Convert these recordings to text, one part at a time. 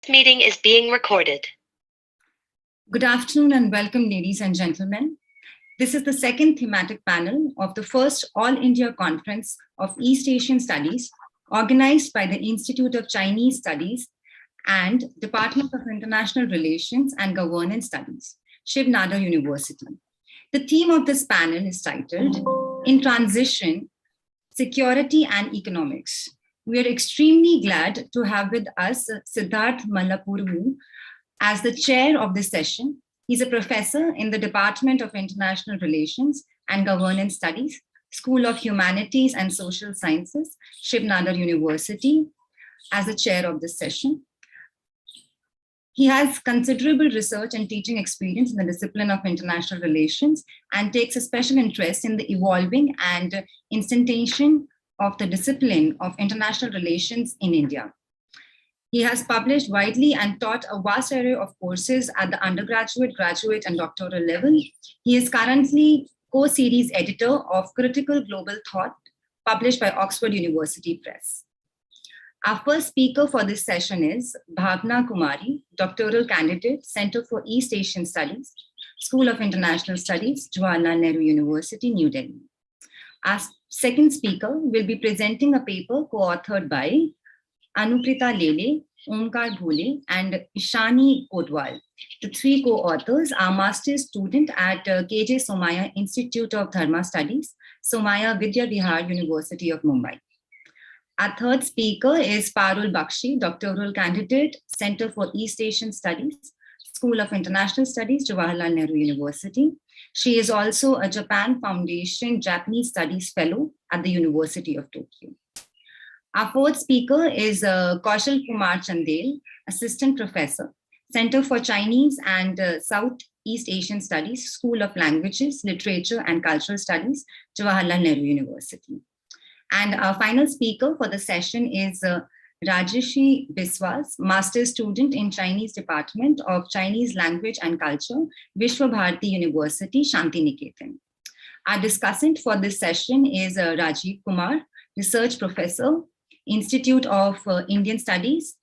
Meeting is being recorded. Good afternoon and welcome, ladies and gentlemen. This is the second thematic panel of the first All India Conference of East Asian Studies, organized by the Institute of Chinese Studies and Department of International Relations and Governance Studies, Shiv Nadar University. The theme of this panel is titled, In Transition, Security and Economics. We are extremely glad to have with us Siddharth Mallavarapu as the chair of this session. He's a professor in the Department of International Relations and Governance Studies, School of Humanities and Social Sciences, Shiv Nadar University, as the chair of this session. He has considerable research and teaching experience in the discipline of international relations and takes a special interest in the evolving and instantiation of the discipline of international relations in India. He has published widely and taught a vast array of courses at the undergraduate, graduate, and doctoral level. He is currently co-series editor of Critical Global Thought, published by Oxford University Press. Our first speaker for this session is Bhavana Kumari, doctoral candidate, Center for East Asian Studies, School of International Studies, Jawaharlal Nehru University, New Delhi. Our second speaker will be presenting a paper co-authored by Anuprita Lele, Omkar Bhole, and Ishani Kotwal. The three co-authors are master's student at KJ Somaya Institute of Dharma Studies, Somaya Vidya Vihar University of Mumbai. Our third speaker is Parul Bakshi, doctoral candidate, Center for East Asian Studies, School of International Studies, Jawaharlal Nehru University. She is also a Japan Foundation Japanese Studies Fellow at the University of Tokyo. Our fourth speaker is Kaushal Kumar Chandel, Assistant Professor, Center for Chinese and Southeast Asian Studies, School of Languages, Literature and Cultural Studies, Jawaharlal Nehru University. And our final speaker for the session is Rajeshi Biswas, Master's Student in Chinese Department of Chinese Language and Culture, Vishwa Bharati University, Shantiniketan. Our discussant for this session is Rajiv Kumar, Research Professor, Institute of Indian Studies,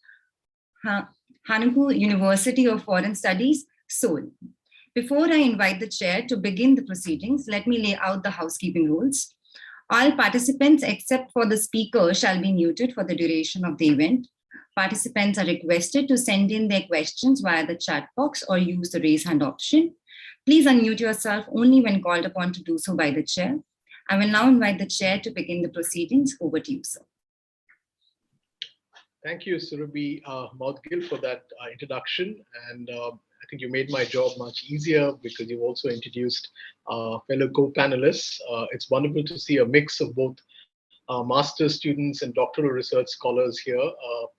Hanwoo University of Foreign Studies, Seoul. Before I invite the chair to begin the proceedings, let me lay out the housekeeping rules. All participants except for the speaker shall be muted for the duration of the event. Participants are requested to send in their questions via the chat box or use the raise hand option. Please unmute yourself only when called upon to do so by the chair. I will now invite the chair to begin the proceedings. Over to you, sir. Thank you, Surabhi Maudgil, for that introduction. And I think you made my job much easier because you've also introduced fellow co-panelists. It's wonderful to see a mix of both master's students and doctoral research scholars here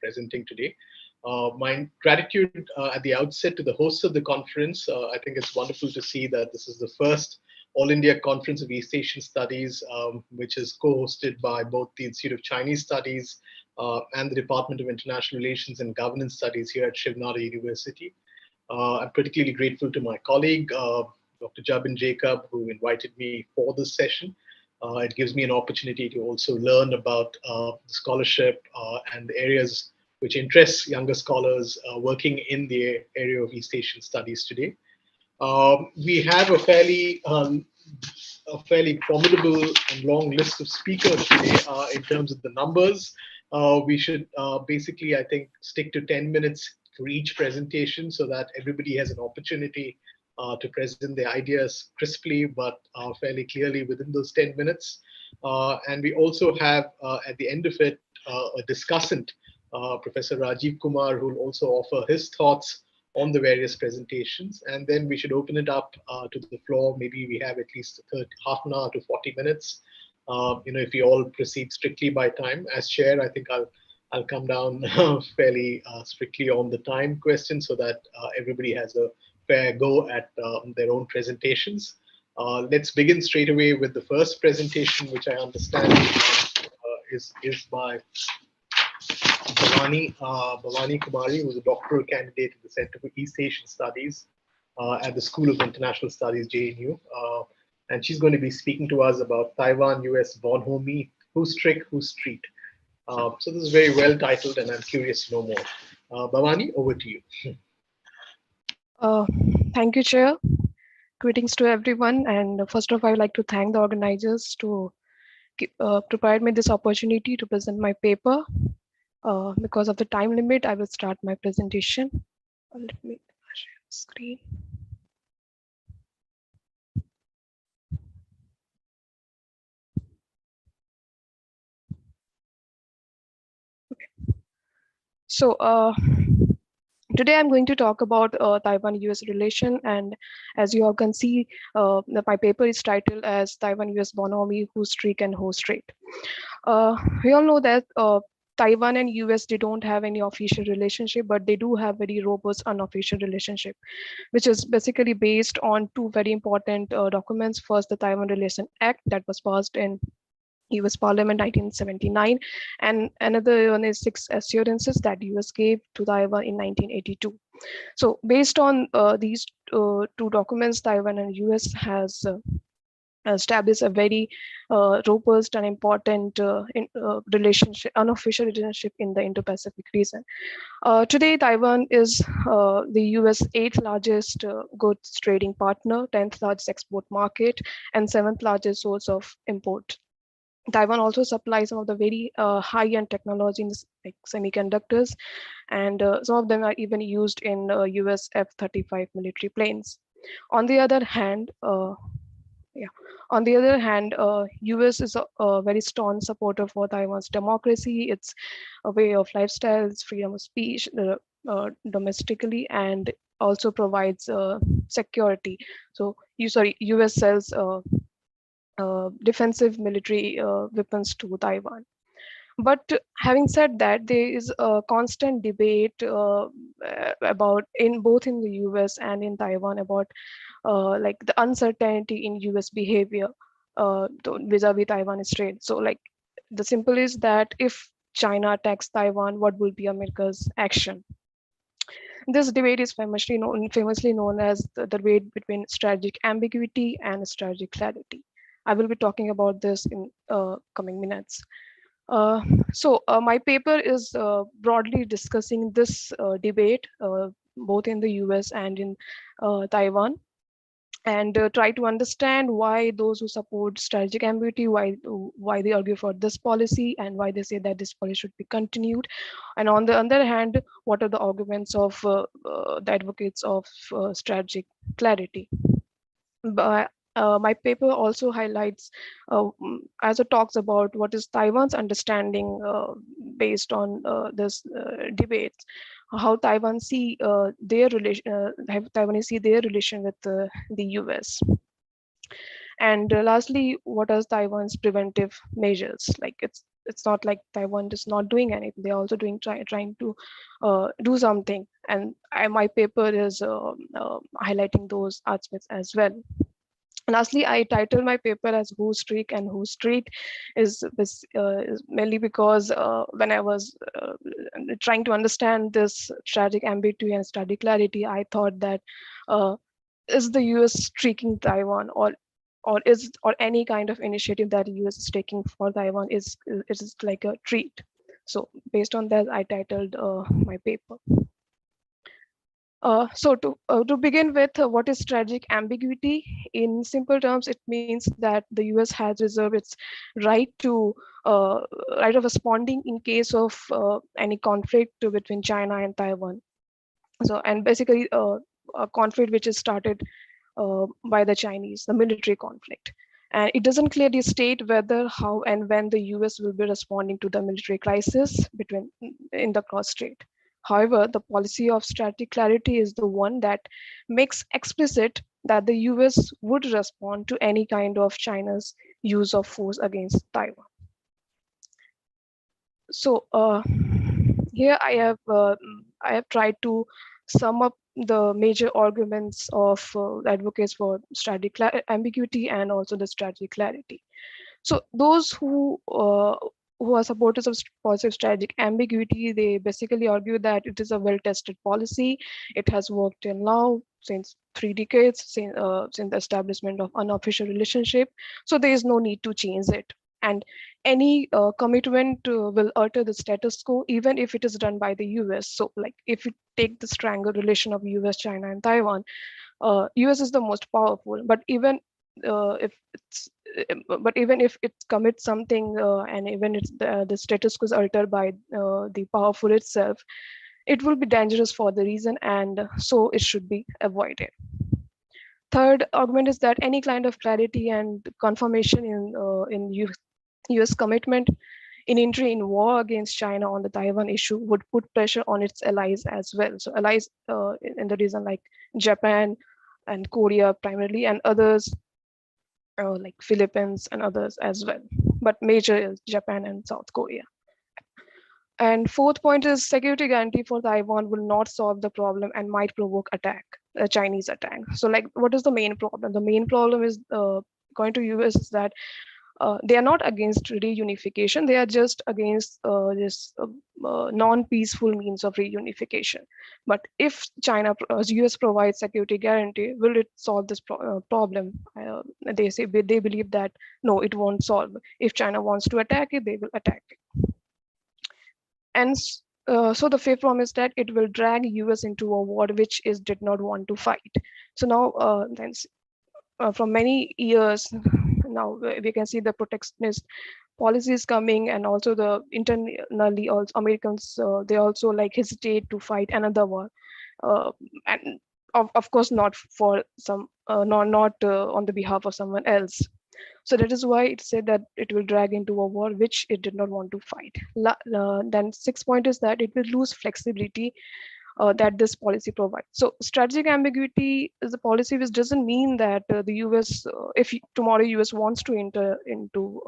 presenting today. My gratitude at the outset to the hosts of the conference. I think it's wonderful to see that this is the first All India Conference of East Asian Studies, which is co-hosted by both the Institute of Chinese Studies and the Department of International Relations and Governance Studies here at Shiv Nadar University. I'm particularly grateful to my colleague, Dr. Jabin Jacob, who invited me for this session. It gives me an opportunity to also learn about the scholarship and the areas which interest younger scholars working in the area of East Asian Studies today. We have a fairly formidable and long list of speakers today in terms of the numbers. We should basically, I think, stick to 10 minutes for each presentation so that everybody has an opportunity to present their ideas crisply but fairly clearly within those 10 minutes. And we also have, at the end of it, a discussant, Professor Rajiv Kumar, who will also offer his thoughts on the various presentations. And then we should open it up to the floor. Maybe we have at least half an hour to 40 minutes. If we all proceed strictly by time. As chair, I think I'll come down fairly strictly on the time question so that everybody has a fair go at their own presentations. Let's begin straight away with the first presentation, which I understand is by Bhavana Kumari, who is a doctoral candidate at the Center for East Asian Studies at the School of International Studies, JNU. And she's going to be speaking to us about Taiwan-US Bonhomie, who's trick, who's street. So this is very well titled, and I'm curious to know more. Bhavani, over to you. Uh, Thank you, Chair. Greetings to everyone. And first of all, I would like to thank the organizers to provide me this opportunity to present my paper. Because of the time limit, I will start my presentation. Let me share the screen. Okay. So today I'm going to talk about Taiwan-US relation, and as you all can see, my paper is titled as Taiwan-US Bonhomie, Who's Streak and Who's Straight. We all know that Taiwan and US, they don't have any official relationship, but they do have very robust unofficial relationship, which is basically based on two very important documents. First, the Taiwan Relation Act that was passed in US Parliament 1979, and another one is 6 assurances that US gave to Taiwan in 1982. So based on these two documents, Taiwan and US has established a very robust and important relationship, unofficial relationship in the Indo-Pacific region. Today, Taiwan is the US 8th largest goods trading partner, 10th largest export market, and 7th largest source of import. Taiwan also supplies some of the very high-end technologies like semiconductors, and some of them are even used in US F-35 military planes. On the other hand, US is a very strong supporter for Taiwan's democracy, its a way of lifestyle, its freedom of speech domestically, and also provides security. So, US sells defensive military weapons to Taiwan. But having said that, there is a constant debate about in both in the US and in Taiwan about like the uncertainty in US behavior vis-a-vis Taiwan Strait. So like the simple is that if China attacks Taiwan, what will be America's action? This debate is famously known as the debate between strategic ambiguity and strategic clarity. I will be talking about this in coming minutes. My paper is broadly discussing this debate both in the US and in Taiwan, and try to understand why those who support strategic ambiguity, why they argue for this policy, and why they say that this policy should be continued. And on the other hand, what are the arguments of the advocates of strategic clarity. But my paper also highlights, as it talks about what is Taiwan's understanding based on this debate, how Taiwan see their relation, Taiwanese see their relation with the US. And lastly, what are Taiwan's preventive measures? Like it's not like Taiwan is not doing anything; they're also trying to do something. And my paper is highlighting those aspects as well. Lastly, I titled my paper as Who's Streak and Who's Street is mainly because when I was trying to understand this strategic ambiguity and strategic clarity, I thought that is the US streaking Taiwan, or any kind of initiative that the US is taking for Taiwan is like a treat. So based on that, I titled my paper. So to begin with, what is strategic ambiguity? In simple terms, it means that the US has reserved its right of responding in case of any conflict between China and Taiwan. So, and basically a conflict which is started by the Chinese, the military conflict. And it doesn't clearly state whether, how, and when the US will be responding to the military crisis in the cross-strait. However, the policy of strategic clarity is the one that makes explicit that the US would respond to any kind of China's use of force against Taiwan. So here I have tried to sum up the major arguments of advocates for strategic ambiguity and also the strategic clarity. So those who are supporters of positive strategic ambiguity, they basically argue that it is a well-tested policy. It has worked till now since 3 decades, since the establishment of unofficial relationship. So there is no need to change it. and any commitment will alter the status quo, even if it is done by the US. So like if you take this triangle relation of US, China, and Taiwan, US is the most powerful, but even if it's but even if it commits something and even it's the status quo is altered by the powerful itself, it will be dangerous for the reason, and so it should be avoided. Third argument is that any kind of clarity and confirmation in US commitment in entry in war against China on the Taiwan issue would put pressure on its allies as well. So allies in the region like Japan and Korea primarily, and others like Philippines and others as well. But major is Japan and South Korea. And fourth point is security guarantee for Taiwan will not solve the problem and might provoke attack, a Chinese attack. So like, what is the main problem? The main problem is going to US is that they are not against reunification. They are just against this non-peaceful means of reunification. But if US provides security guarantee, will it solve this problem? They believe that no, it won't solve. If China wants to attack it, they will attack it. And so the fifth problem is that it will drag US into a war which it did not want to fight. So now from many years now we can see the protectionist policies coming, and also the internally also Americans they also like hesitate to fight another war, and of course not for some not on the behalf of someone else. So that is why it said that it will drag into a war which it did not want to fight. Then sixth point is that it will lose flexibility that this policy provides. So strategic ambiguity is a policy which doesn't mean that the US, if tomorrow US wants to enter into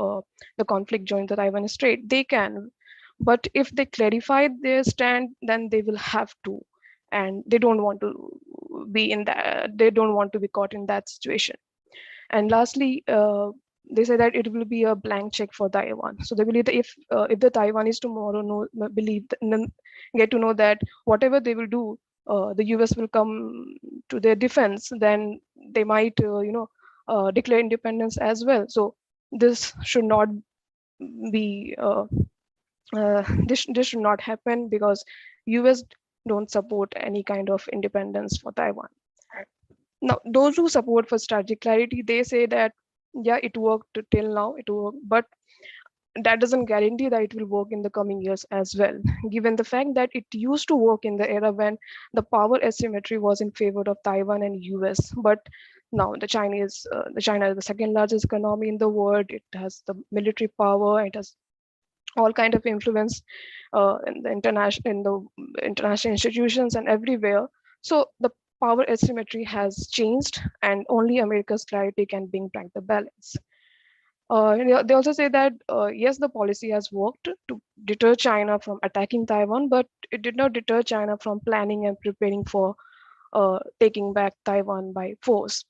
the conflict, join the Taiwan Strait, they can. But if they clarify their stand, then they will have to, and they don't want to be in that. They don't want to be caught in that situation. And lastly, they say that it will be a blank check for Taiwan. So they believe that if the Taiwanese tomorrow get to know that whatever they will do, the US will come to their defense, then they might declare independence as well. So this should not be this should not happen, because US don't support any kind of independence for Taiwan. Now, those who support for strategic clarity, they say that, yeah, it worked till now, it worked, but that doesn't guarantee that it will work in the coming years as well, given the fact that it used to work in the era when the power asymmetry was in favor of Taiwan and US. But now China is the second largest economy in the world. It has the military power. It has all kind of influence in the international institutions and everywhere. So the power asymmetry has changed, and only America's clarity can bring back the balance. They also say that yes, the policy has worked to deter China from attacking Taiwan, but it did not deter China from planning and preparing for taking back Taiwan by force.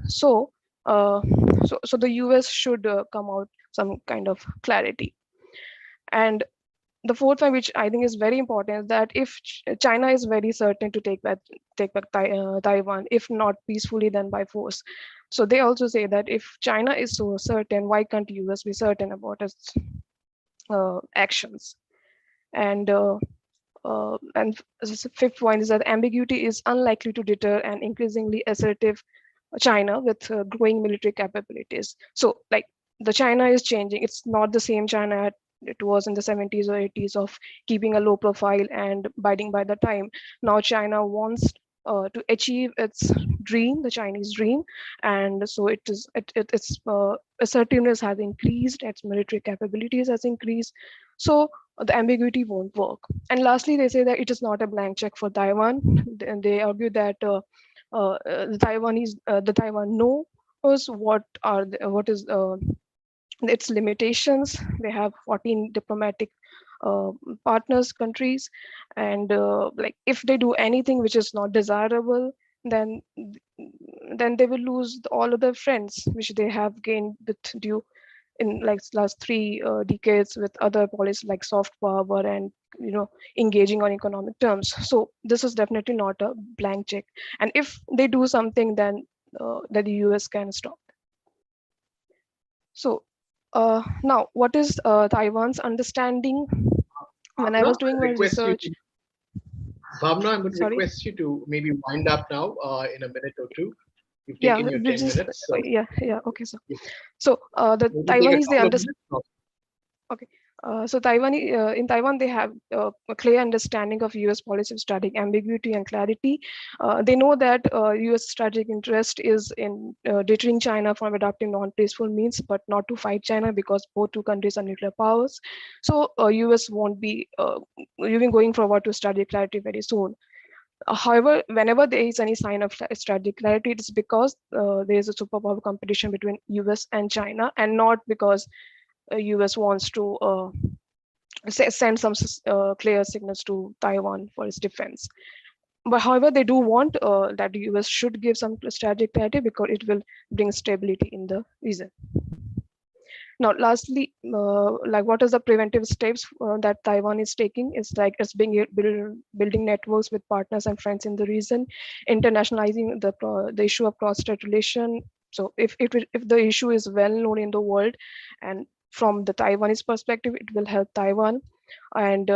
So, so the US should come out some kind of clarity. And the fourth one, which I think is very important, is that if China is very certain to take back Taiwan, if not peacefully, then by force. So they also say that if China is so certain, why can't US be certain about its actions? And fifth point is that ambiguity is unlikely to deter an increasingly assertive China with growing military capabilities. So like the China is changing. It's not the same China it was in the 70s or 80s of keeping a low profile and biding by the time. Now China wants to achieve its dream, the Chinese dream, and so its assertiveness has increased, its military capabilities has increased. So the ambiguity won't work. And lastly, they say that it is not a blank check for Taiwan. And they argue that the Taiwan knows what is its limitations. They have 14 diplomatic partners countries, and like if they do anything which is not desirable, then they will lose all of their friends which they have gained with due in like last 3 decades with other policies like soft power and engaging on economic terms. So this is definitely not a blank check, and if they do something, then that the US can stop. So Now, what is Taiwan's understanding? When I Bhavna, was doing I my request you research, to, Bhavna, I'm going to sorry, request you to maybe wind up now in a minute or two. You've yeah, taken your which 10 is minutes. So yeah, okay, so if the you take a Taiwanese, they couple of understand. minutes. No. Okay. In Taiwan, they have a clear understanding of U.S. policy of strategic ambiguity and clarity. They know that U.S. strategic interest is in deterring China from adopting non-peaceful means, but not to fight China because both two countries are nuclear powers. So U.S. won't be even going forward to strategic clarity very soon. However, whenever there is any sign of strategic clarity, it is because there is a superpower competition between U.S. and China, and not because US wants to send some clear signals to Taiwan for its defense. But however, they do want that the US should give some strategic clarity because it will bring stability in the region. Now, lastly, like what is the preventive steps that Taiwan is taking? It's like it's being building networks with partners and friends in the region, internationalizing the issue of cross-strait relation. So if the issue is well known in the world, and from the Taiwanese perspective, it will help Taiwan. And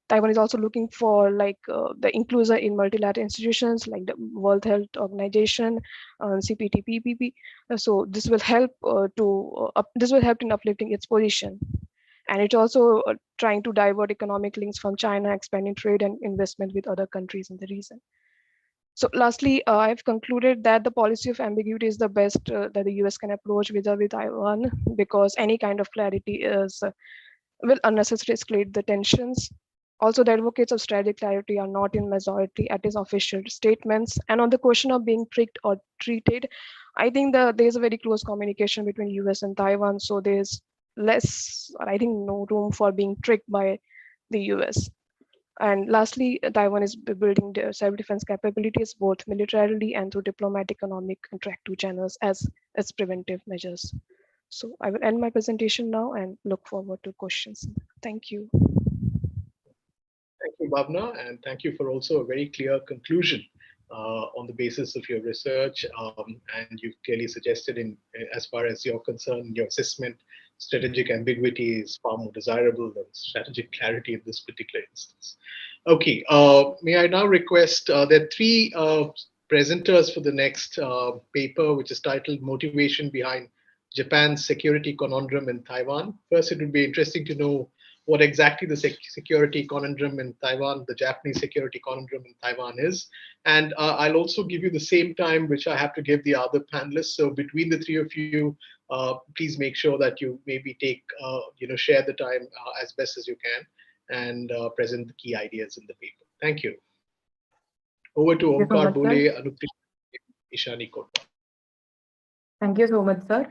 Taiwan is also looking for like the inclusion in multilateral institutions like the World Health Organization, CPT, PPP. So this will help in uplifting its position, and it's also trying to divert economic links from China, expanding trade and investment with other countries in the region. So lastly, I've concluded that the policy of ambiguity is the best that the US can approach with Taiwan, because any kind of clarity is will unnecessarily escalate the tensions. Also, the advocates of strategic clarity are not in majority at his official statements. And on the question of being tricked or treated, I think there's a very close communication between US and Taiwan. So there's less, or I think no room for being tricked by the US. And lastly, Taiwan is building their self-defense capabilities, both militarily and through diplomatic, economic, and track two channels as preventive measures. So I will end my presentation now and look forward to questions. Thank you. Thank you, Bhavna, and thank you for also a very clear conclusion on the basis of your research. And you've clearly suggested, as far as you're concerned, your assessment, strategic ambiguity is far more desirable than strategic clarity in this particular instance. Okay, may I now request there are three presenters for the next paper, which is titled Motivation Behind Japan's Security Conundrum in Taiwan. First, it would be interesting to know what exactly the security conundrum in Taiwan, the Japanese security conundrum in Taiwan is. And I'll also give you the same time which I have to give the other panelists. So between the three of you, please make sure that you maybe share the time as best as you can and present the key ideas in the paper. Thank you. Over to Thank you so Omkar much, sir. Bole, Anupriya, Ishani Kotwa. Thank you so much, sir.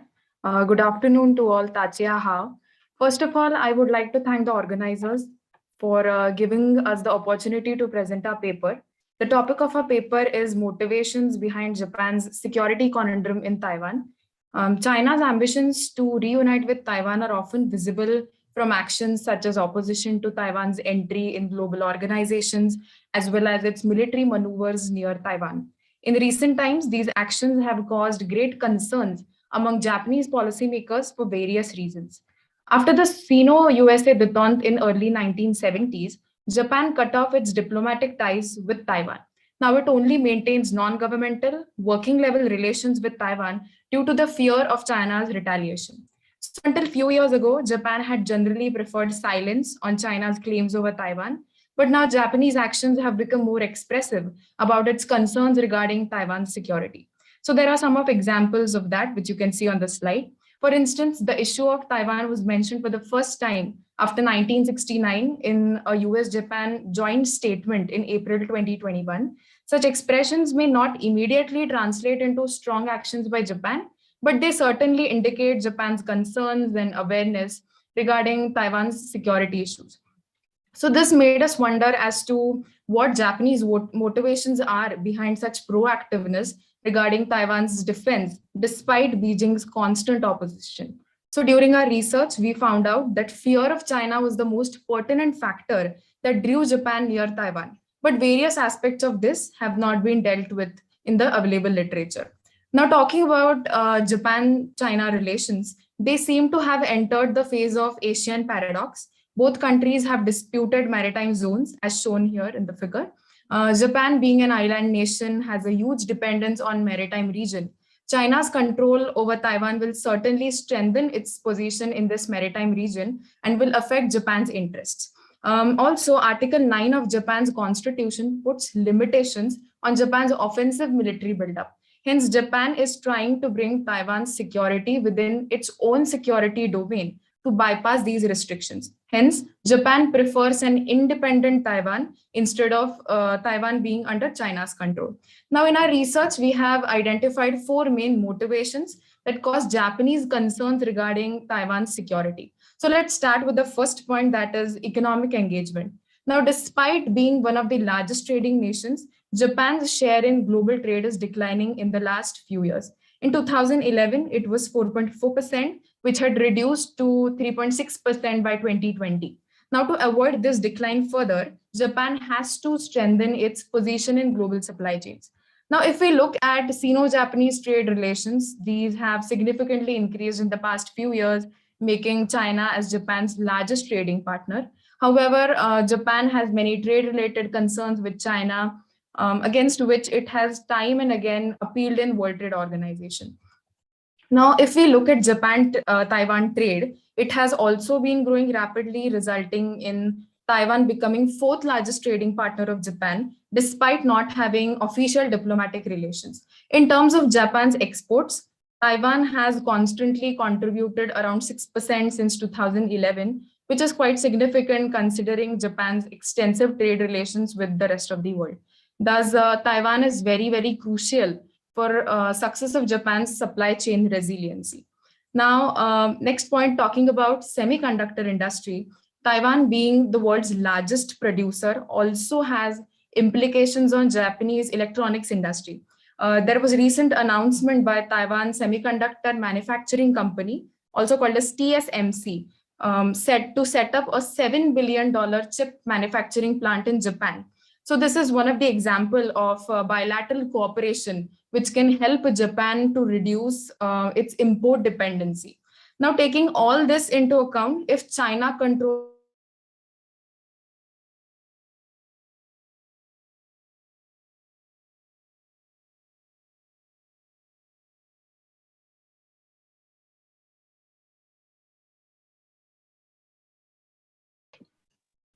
Good afternoon to all Tachia Ha. First of all, I would like to thank the organizers for giving us the opportunity to present our paper. The topic of our paper is motivations behind Japan's security conundrum in Taiwan. China's ambitions to reunite with Taiwan are often visible from actions such as opposition to Taiwan's entry in global organizations, as well as its military maneuvers near Taiwan. In recent times, these actions have caused great concerns among Japanese policymakers for various reasons. After the Sino-USA detente in early 1970s, Japan cut off its diplomatic ties with Taiwan. Now it only maintains non-governmental, working-level relations with Taiwan due to the fear of China's retaliation. So until few years ago, Japan had generally preferred silence on China's claims over Taiwan, but now Japanese actions have become more expressive about its concerns regarding Taiwan's security. So there are some of examples of that, which you can see on the slide. For instance, the issue of Taiwan was mentioned for the first time after 1969 in a US-Japan joint statement in April 2021. Such expressions may not immediately translate into strong actions by Japan, but they certainly indicate Japan's concerns and awareness regarding Taiwan's security issues. So this made us wonder as to what Japanese motivations are behind such proactiveness regarding Taiwan's defense, despite Beijing's constant opposition. So during our research, we found out that fear of China was the most pertinent factor that drew Japan near Taiwan. But various aspects of this have not been dealt with in the available literature. Now, talking about Japan-China relations, they seem to have entered the phase of Asian paradox. Both countries have disputed maritime zones, as shown here in the figure. Japan, being an island nation, has a huge dependence on maritime region. China's control over Taiwan will certainly strengthen its position in this maritime region and will affect Japan's interests. Also, Article 9 of Japan's constitution puts limitations on Japan's offensive military buildup. Hence, Japan is trying to bring Taiwan's security within its own security domain to bypass these restrictions. Hence, Japan prefers an independent Taiwan instead of Taiwan being under China's control. Now, in our research, we have identified four main motivations that cause Japanese concerns regarding Taiwan's security. So let's start with the first point, that is economic engagement. Now, despite being one of the largest trading nations, Japan's share in global trade is declining in the last few years. In 2011, it was 4.4%, which had reduced to 3.6% by 2020. Now, to avoid this decline further, Japan has to strengthen its position in global supply chains. Now, if we look at Sino-Japanese trade relations, these have significantly increased in the past few years, making China as Japan's largest trading partner. However, Japan has many trade-related concerns with China, against which it has time and again appealed in World Trade Organization. Now, if we look at Japan-Taiwan trade, it has also been growing rapidly, resulting in Taiwan becoming fourth largest trading partner of Japan, despite not having official diplomatic relations. In terms of Japan's exports, Taiwan has constantly contributed around 6% since 2011, which is quite significant considering Japan's extensive trade relations with the rest of the world. Thus, Taiwan is very, very crucial for success of Japan's supply chain resiliency. Now, next point, talking about semiconductor industry, Taiwan being the world's largest producer also has implications on Japanese electronics industry. There was a recent announcement by Taiwan Semiconductor Manufacturing Company, also called as TSMC, set to set up a $7 billion chip manufacturing plant in Japan. So this is one of the example of bilateral cooperation, which can help Japan to reduce its import dependency. Now, taking all this into account, if China controls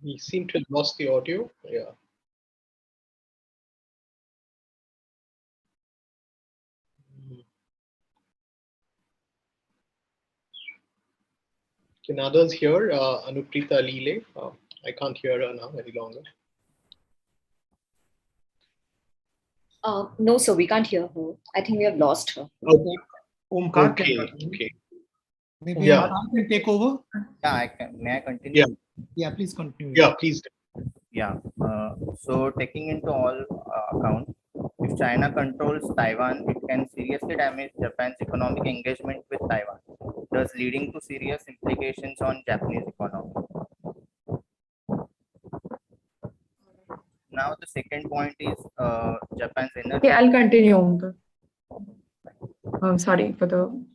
We seem to have lost the audio. Yeah. Can others hear Anuprita Lile? I can't hear her now any longer. No, sir, we can't hear her. I think we have lost her. Okay. Omkar Okay. can continue. Okay. Maybe Yeah. Omkar can take over. Yeah, I can. May I continue? Yeah. Yeah, please continue. Yeah, please. Yeah. So taking into all account, if China controls Taiwan, it can seriously damage Japan's economic engagement with Taiwan, thus leading to serious implications on Japanese economy. Now the second point is Japan's energy. Okay, I'll continue. Sorry for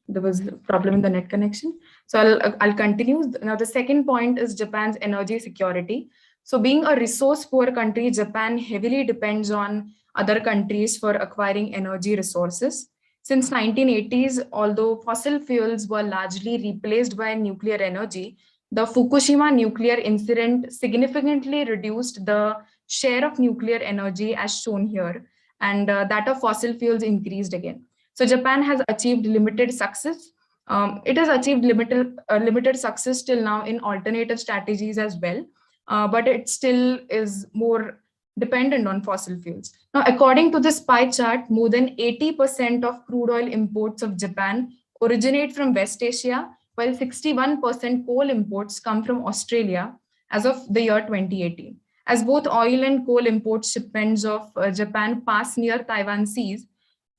there was a problem in the net connection. So I'll continue. Now the second point is Japan's energy security. So being a resource poor country, Japan heavily depends on other countries for acquiring energy resources. Since 1980s, although fossil fuels were largely replaced by nuclear energy, the Fukushima nuclear incident significantly reduced the share of nuclear energy as shown here, and that of fossil fuels increased again. So Japan has achieved limited success. It has achieved limited success till now in alternative strategies as well, but it still is more dependent on fossil fuels. Now, according to this pie chart, more than 80% of crude oil imports of Japan originate from West Asia, while 61% coal imports come from Australia as of the year 2018. As both oil and coal import shipments of Japan pass near Taiwan seas,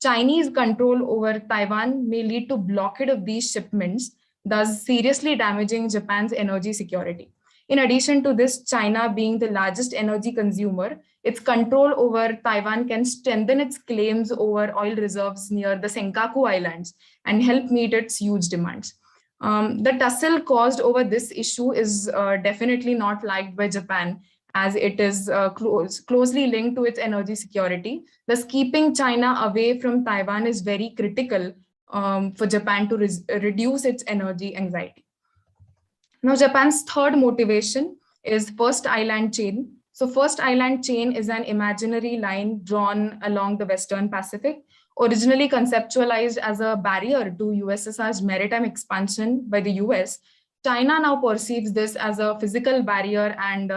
Chinese control over Taiwan may lead to blockade of these shipments, thus seriously damaging Japan's energy security. In addition to this, China being the largest energy consumer, its control over Taiwan can strengthen its claims over oil reserves near the Senkaku Islands and help meet its huge demands. The tussle caused over this issue is definitely not liked by Japan, as it is closely linked to its energy security. Thus, keeping China away from Taiwan is very critical for Japan to reduce its energy anxiety. Now, Japan's third motivation is first island chain. So first island chain is an imaginary line drawn along the Western Pacific, originally conceptualized as a barrier to USSR's maritime expansion by the US. China now perceives this as a physical barrier and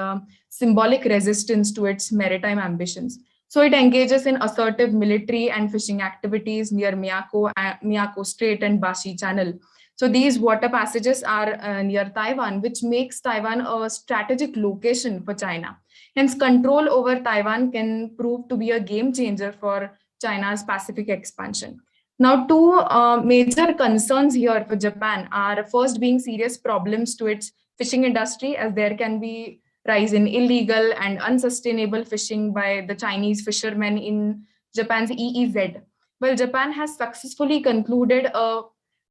symbolic resistance to its maritime ambitions. So it engages in assertive military and fishing activities near Miyako Strait and Bashi Channel. So these water passages are near Taiwan, which makes Taiwan a strategic location for China. Hence, control over Taiwan can prove to be a game changer for China's Pacific expansion. Now, two major concerns here for Japan are first being serious problems to its fishing industry, as there can be rise in illegal and unsustainable fishing by the Chinese fishermen in Japan's EEZ. Well, Japan has successfully concluded a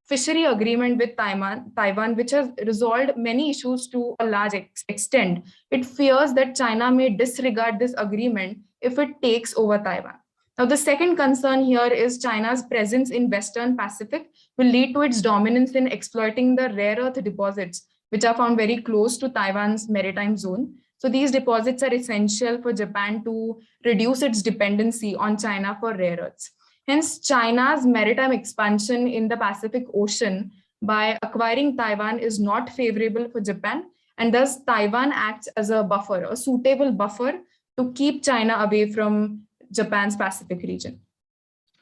fishery agreement with Taiwan, which has resolved many issues to a large extent. It fears that China may disregard this agreement if it takes over Taiwan. Now, the second concern here is China's presence in Western Pacific will lead to its dominance in exploiting the rare earth deposits, which are found very close to Taiwan's maritime zone. So these deposits are essential for Japan to reduce its dependency on China for rare earths. Hence, China's maritime expansion in the Pacific Ocean by acquiring Taiwan is not favorable for Japan, and thus Taiwan acts as a buffer, a suitable buffer to keep China away from Japan's Pacific region.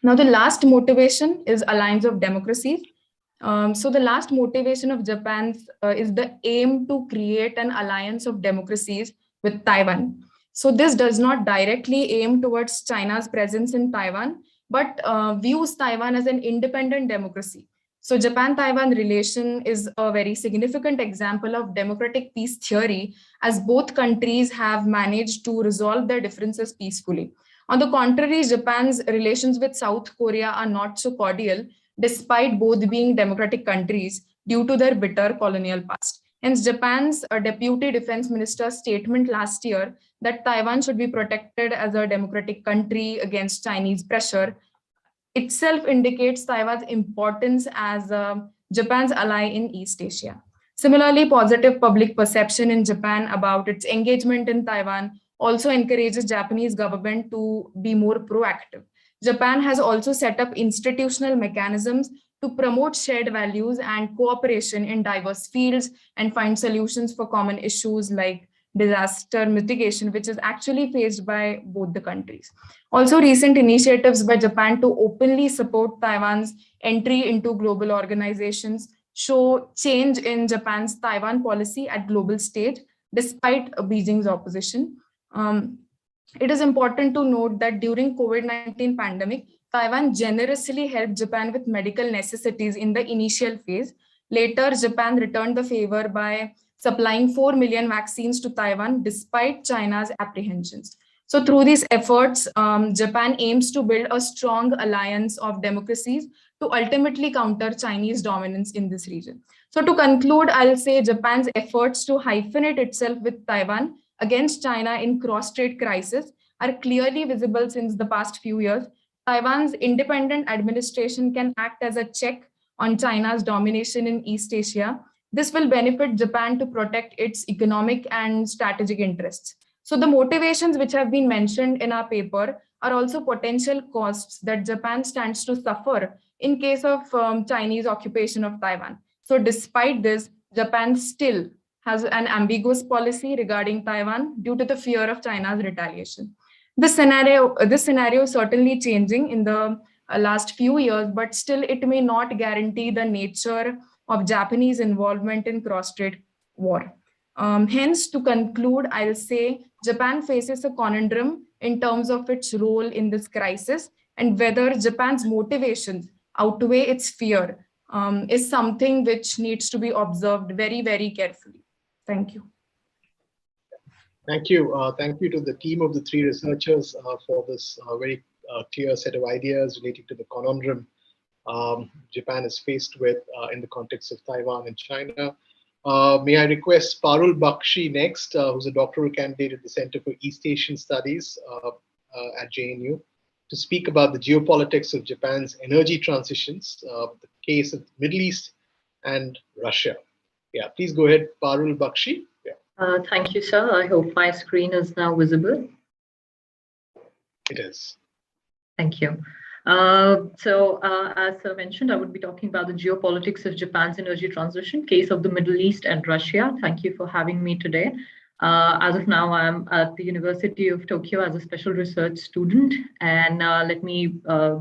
Now, the last motivation is alliance of democracies. So the last motivation of Japan's is the aim to create an alliance of democracies with Taiwan. So this does not directly aim towards China's presence in Taiwan, but views Taiwan as an independent democracy. So Japan-Taiwan relation is a very significant example of democratic peace theory, as both countries have managed to resolve their differences peacefully. On the contrary, Japan's relations with South Korea are not so cordial, despite both being democratic countries due to their bitter colonial past. Hence, Japan's Deputy Defense Minister's statement last year that Taiwan should be protected as a democratic country against Chinese pressure itself indicates Taiwan's importance as Japan's ally in East Asia. Similarly, positive public perception in Japan about its engagement in Taiwan also encourages Japanese government to be more proactive. Japan has also set up institutional mechanisms to promote shared values and cooperation in diverse fields and find solutions for common issues like disaster mitigation, which is actually faced by both the countries. Also, recent initiatives by Japan to openly support Taiwan's entry into global organizations show change in Japan's Taiwan policy at global stage, despite Beijing's opposition. It is important to note that during COVID-19 pandemic, Taiwan generously helped Japan with medical necessities in the initial phase. Later, Japan returned the favor by supplying 4 million vaccines to Taiwan despite China's apprehensions. So through these efforts, Japan aims to build a strong alliance of democracies to ultimately counter Chinese dominance in this region. So to conclude, I'll say Japan's efforts to hyphenate itself with Taiwan against China in cross-strait crisis are clearly visible since the past few years. Taiwan's independent administration can act as a check on China's domination in East Asia. This will benefit Japan to protect its economic and strategic interests. So the motivations which have been mentioned in our paper are also potential costs that Japan stands to suffer in case of Chinese occupation of Taiwan. So despite this, Japan still has an ambiguous policy regarding Taiwan due to the fear of China's retaliation. This scenario is certainly changing in the last few years, but still it may not guarantee the nature of Japanese involvement in cross-strait war. Hence, to conclude, I'll say Japan faces a conundrum in terms of its role in this crisis, and whether Japan's motivations outweigh its fear is something which needs to be observed very, very carefully. Thank you. Thank you. Thank you to the team of the three researchers for this very clear set of ideas relating to the conundrum Japan is faced with in the context of Taiwan and China. May I request Parul Bakshi next, who's a doctoral candidate at the Center for East Asian Studies at JNU, to speak about the geopolitics of Japan's energy transitions, the case of the Middle East and Russia. Yeah, please go ahead, Parul Bakshi. Yeah. Thank you, sir. I hope my screen is now visible. It is. Thank you. As sir mentioned, I would be talking about the geopolitics of Japan's energy transition, case of the Middle East and Russia. Thank you for having me today. As of now, I'm at the University of Tokyo as a special research student, and let me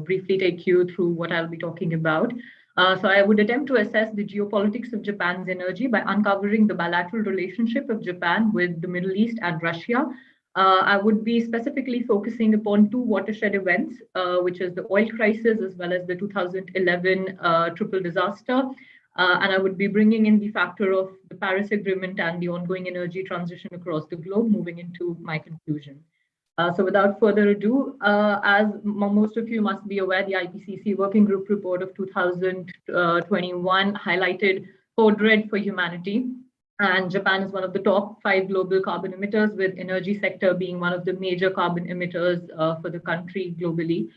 briefly take you through what I'll be talking about. So I would attempt to assess the geopolitics of Japan's energy by uncovering the bilateral relationship of Japan with the Middle East and Russia. I would be specifically focusing upon two watershed events, which is the oil crisis as well as the 2011 triple disaster. And I would be bringing in the factor of the Paris Agreement and the ongoing energy transition across the globe, moving into my conclusion. So without further ado, as most of you must be aware, the IPCC Working Group Report of 2021 highlighted code red for humanity. And Japan is one of the top 5 global carbon emitters, with energy sector being one of the major carbon emitters for the country globally.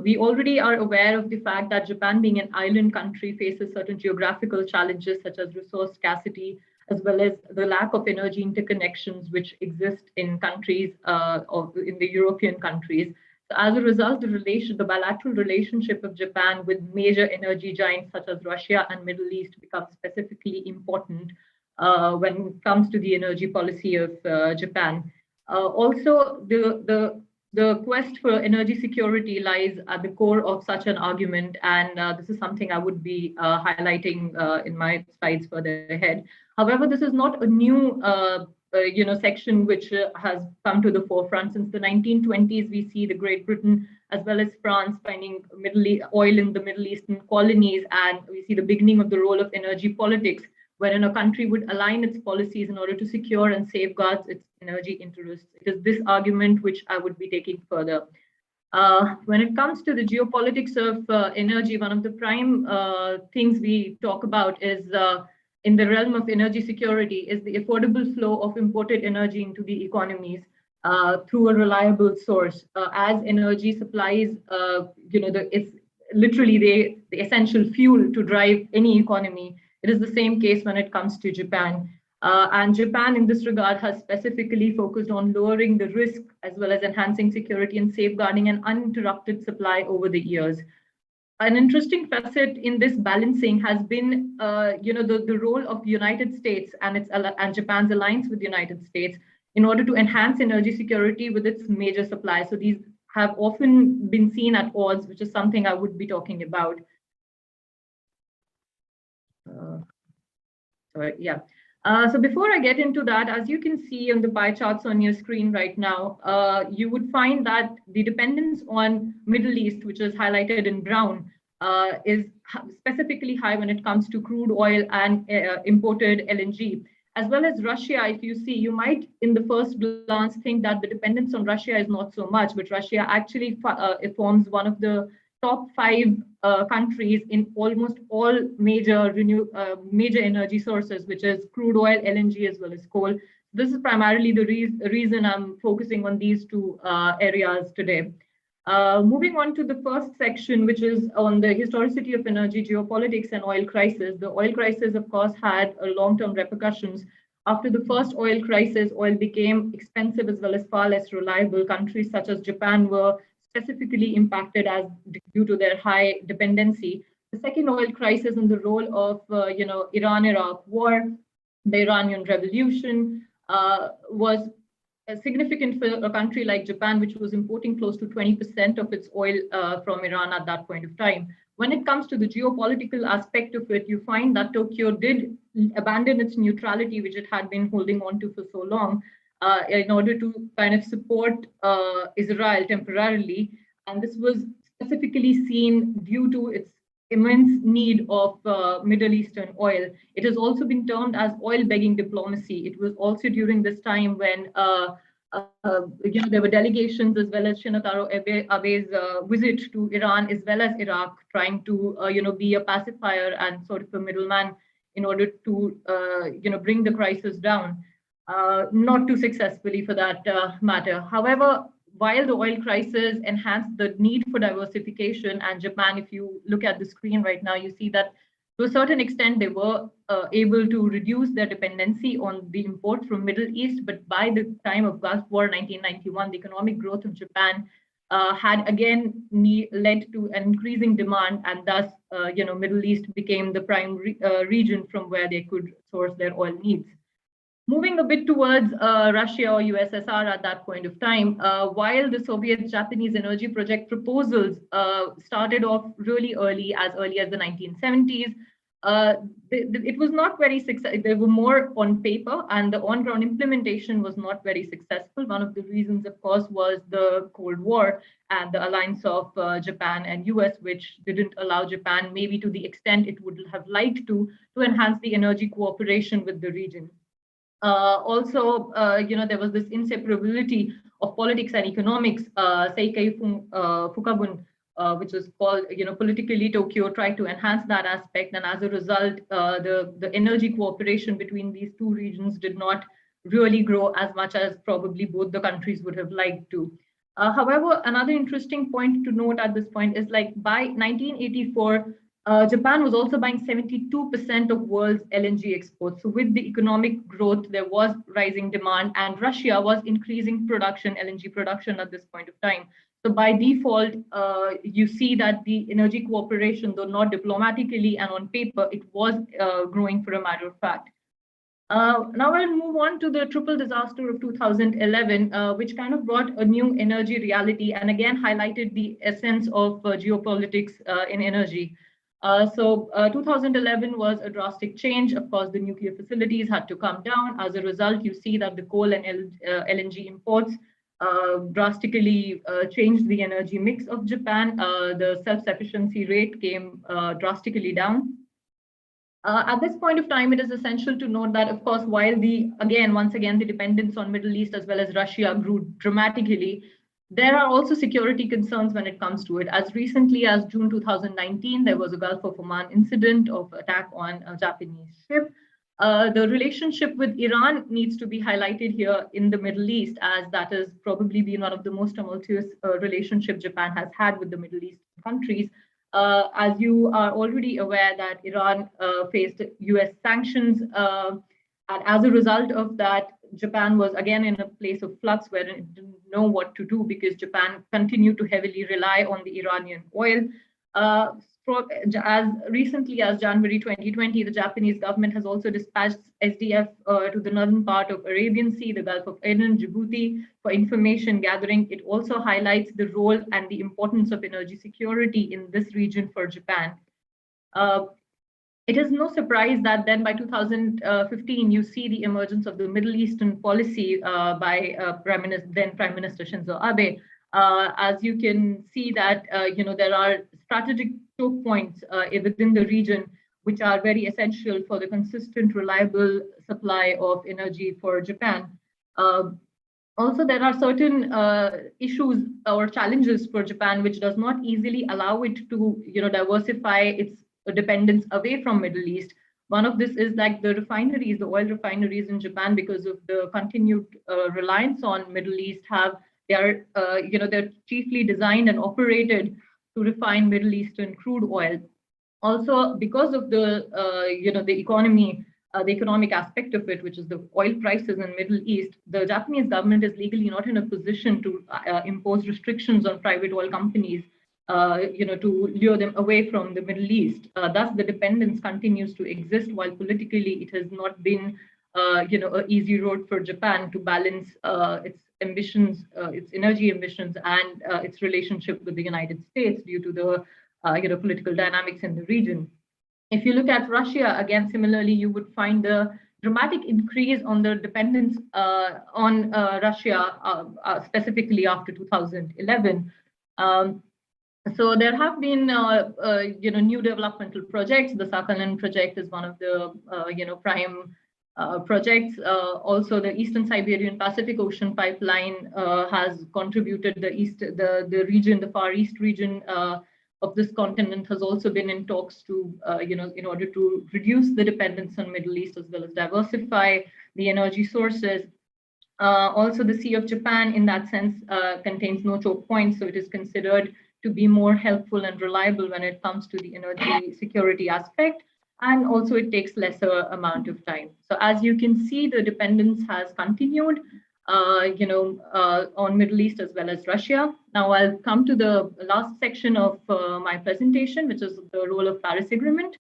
We already are aware of the fact that Japan, being an island country, faces certain geographical challenges such as resource scarcity, as well as the lack of energy interconnections which exist in countries in the European countries. So as a result, the bilateral relationship of Japan with major energy giants such as Russia and Middle East becomes specifically important when it comes to the energy policy of Japan. Also, the quest for energy security lies at the core of such an argument, and this is something I would be highlighting in my slides further ahead. However, this is not a new section which has come to the forefront. Since the 1920s, we see the Great Britain as well as France finding oil in the Middle Eastern colonies, and we see the beginning of the role of energy politics, wherein a country would align its policies in order to secure and safeguard its energy interests. It is this argument which I would be taking further. When it comes to the geopolitics of energy, one of the prime things we talk about is in the realm of energy security is the affordable flow of imported energy into the economies through a reliable source. As energy supplies, it's literally the essential fuel to drive any economy. It is the same case when it comes to Japan. And Japan in this regard has specifically focused on lowering the risk as well as enhancing security and safeguarding an uninterrupted supply over the years. An interesting facet in this balancing has been the role of the United States and Japan's alliance with the United States in order to enhance energy security with its major suppliers. So these have often been seen at odds, which is something I would be talking about. So before I get into that, as you can see on the pie charts on your screen right now, you would find that the dependence on Middle East, which is highlighted in brown, is specifically high when it comes to crude oil and imported LNG. As well as Russia, if you see, you might in the first glance think that the dependence on Russia is not so much, but Russia actually forms one of the top 5 countries in almost all major energy sources, which is crude oil, LNG, as well as coal. This is primarily the reason I'm focusing on these two areas today. Moving on to the first section, which is on the historicity of energy, geopolitics, and oil crisis. The oil crisis, of course, had long-term repercussions. After the first oil crisis, oil became expensive as well as far less reliable. Countries such as Japan were specifically impacted due to their high dependency. The second oil crisis and the role of Iran-Iraq war, the Iranian Revolution was significant for a country like Japan, which was importing close to 20% of its oil from Iran at that point of time. When it comes to the geopolitical aspect of it, you find that Tokyo did abandon its neutrality, which it had been holding on to for so long, in order to kind of support Israel temporarily. And this was specifically seen due to its immense need of Middle Eastern oil. It has also been termed as oil begging diplomacy. It was also during this time when There were delegations as well as Shinataro Abe's visit to Iran as well as Iraq, trying to be a pacifier and sort of a middleman in order to bring the crisis down. Not too successfully for that matter. However, while the oil crisis enhanced the need for diversification, and Japan, if you look at the screen right now, you see that to a certain extent, they were able to reduce their dependency on the imports from Middle East. But by the time of Gulf War 1991, the economic growth of Japan had again led to an increasing demand, and thus, Middle East became the prime region from where they could source their oil needs. Moving a bit towards Russia or USSR at that point of time, while the Soviet-Japanese energy project proposals started off really early as the 1970s, it was not very successful. They were more on paper, and the on-ground implementation was not very successful. One of the reasons, of course, was the Cold War and the alliance of Japan and US, which didn't allow Japan, maybe to the extent it would have liked to enhance the energy cooperation with the region. There was this inseparability of politics and economics. Seikai Fukabun, which was called, politically Tokyo, tried to enhance that aspect, and as a result, the energy cooperation between these two regions did not really grow as much as probably both the countries would have liked to. However, another interesting point to note at this point is, like, by 1984. Japan was also buying 72% of world's LNG exports. So with the economic growth, there was rising demand, and Russia was increasing production, LNG production at this point of time. So by default, you see that the energy cooperation, though not diplomatically and on paper, it was growing for a matter of fact. Now I'll move on to the triple disaster of 2011, which kind of brought a new energy reality and again highlighted the essence of geopolitics in energy. 2011 was a drastic change. Of course, the nuclear facilities had to come down. As a result, you see that the coal and LNG imports drastically changed the energy mix of Japan. The self-sufficiency rate came drastically down. At this point of time, it is essential to note that, of course, while once again, the dependence on Middle East as well as Russia grew dramatically, there are also security concerns when it comes to it. As recently as June 2019, there was a Gulf of Oman incident of attack on a Japanese ship. The relationship with Iran needs to be highlighted here in the Middle East, as that has probably been one of the most tumultuous relationships Japan has had with the Middle East countries. As you are already aware that Iran faced US sanctions, and as a result of that, Japan was again in a place of flux where it didn't know what to do because Japan continued to heavily rely on the Iranian oil. As recently as January 2020, the Japanese government has also dispatched SDF to the northern part of Arabian Sea, the Gulf of Aden, Djibouti, for information gathering. It also highlights the role and the importance of energy security in this region for Japan. It is no surprise that then by 2015, you see the emergence of the Middle Eastern policy by then Prime Minister Shinzo Abe. As you can see that, there are strategic choke points within the region, which are very essential for the consistent, reliable supply of energy for Japan. Also, there are certain issues or challenges for Japan, which does not easily allow it to, diversify its dependence away from Middle East. One of this is like the refineries, the oil refineries in Japan, because of the continued reliance on Middle East, they're chiefly designed and operated to refine Middle Eastern crude oil. Also, because of the the economic aspect of it, which is the oil prices in Middle East, the Japanese government is legally not in a position to impose restrictions on private oil companies, to lure them away from the Middle East. Thus, the dependence continues to exist, while politically it has not been, an easy road for Japan to balance its ambitions, its energy ambitions, and its relationship with the United States due to the, political dynamics in the region. If you look at Russia, again, similarly, you would find the dramatic increase on the dependence on Russia, specifically after 2011. So there have been, new developmental projects. The Sakhalin project is one of the, prime projects. Also, the Eastern Siberian Pacific Ocean pipeline has contributed. The region, the Far East region of this continent, has also been in talks to, in order to reduce the dependence on Middle East as well as diversify the energy sources. Also, the Sea of Japan, in that sense, contains no choke points, so it is considered to be more helpful and reliable when it comes to the energy security aspect. And also it takes lesser amount of time. So as you can see, the dependence has continued, on Middle East as well as Russia. Now I'll come to the last section of my presentation, which is the role of Paris Agreement.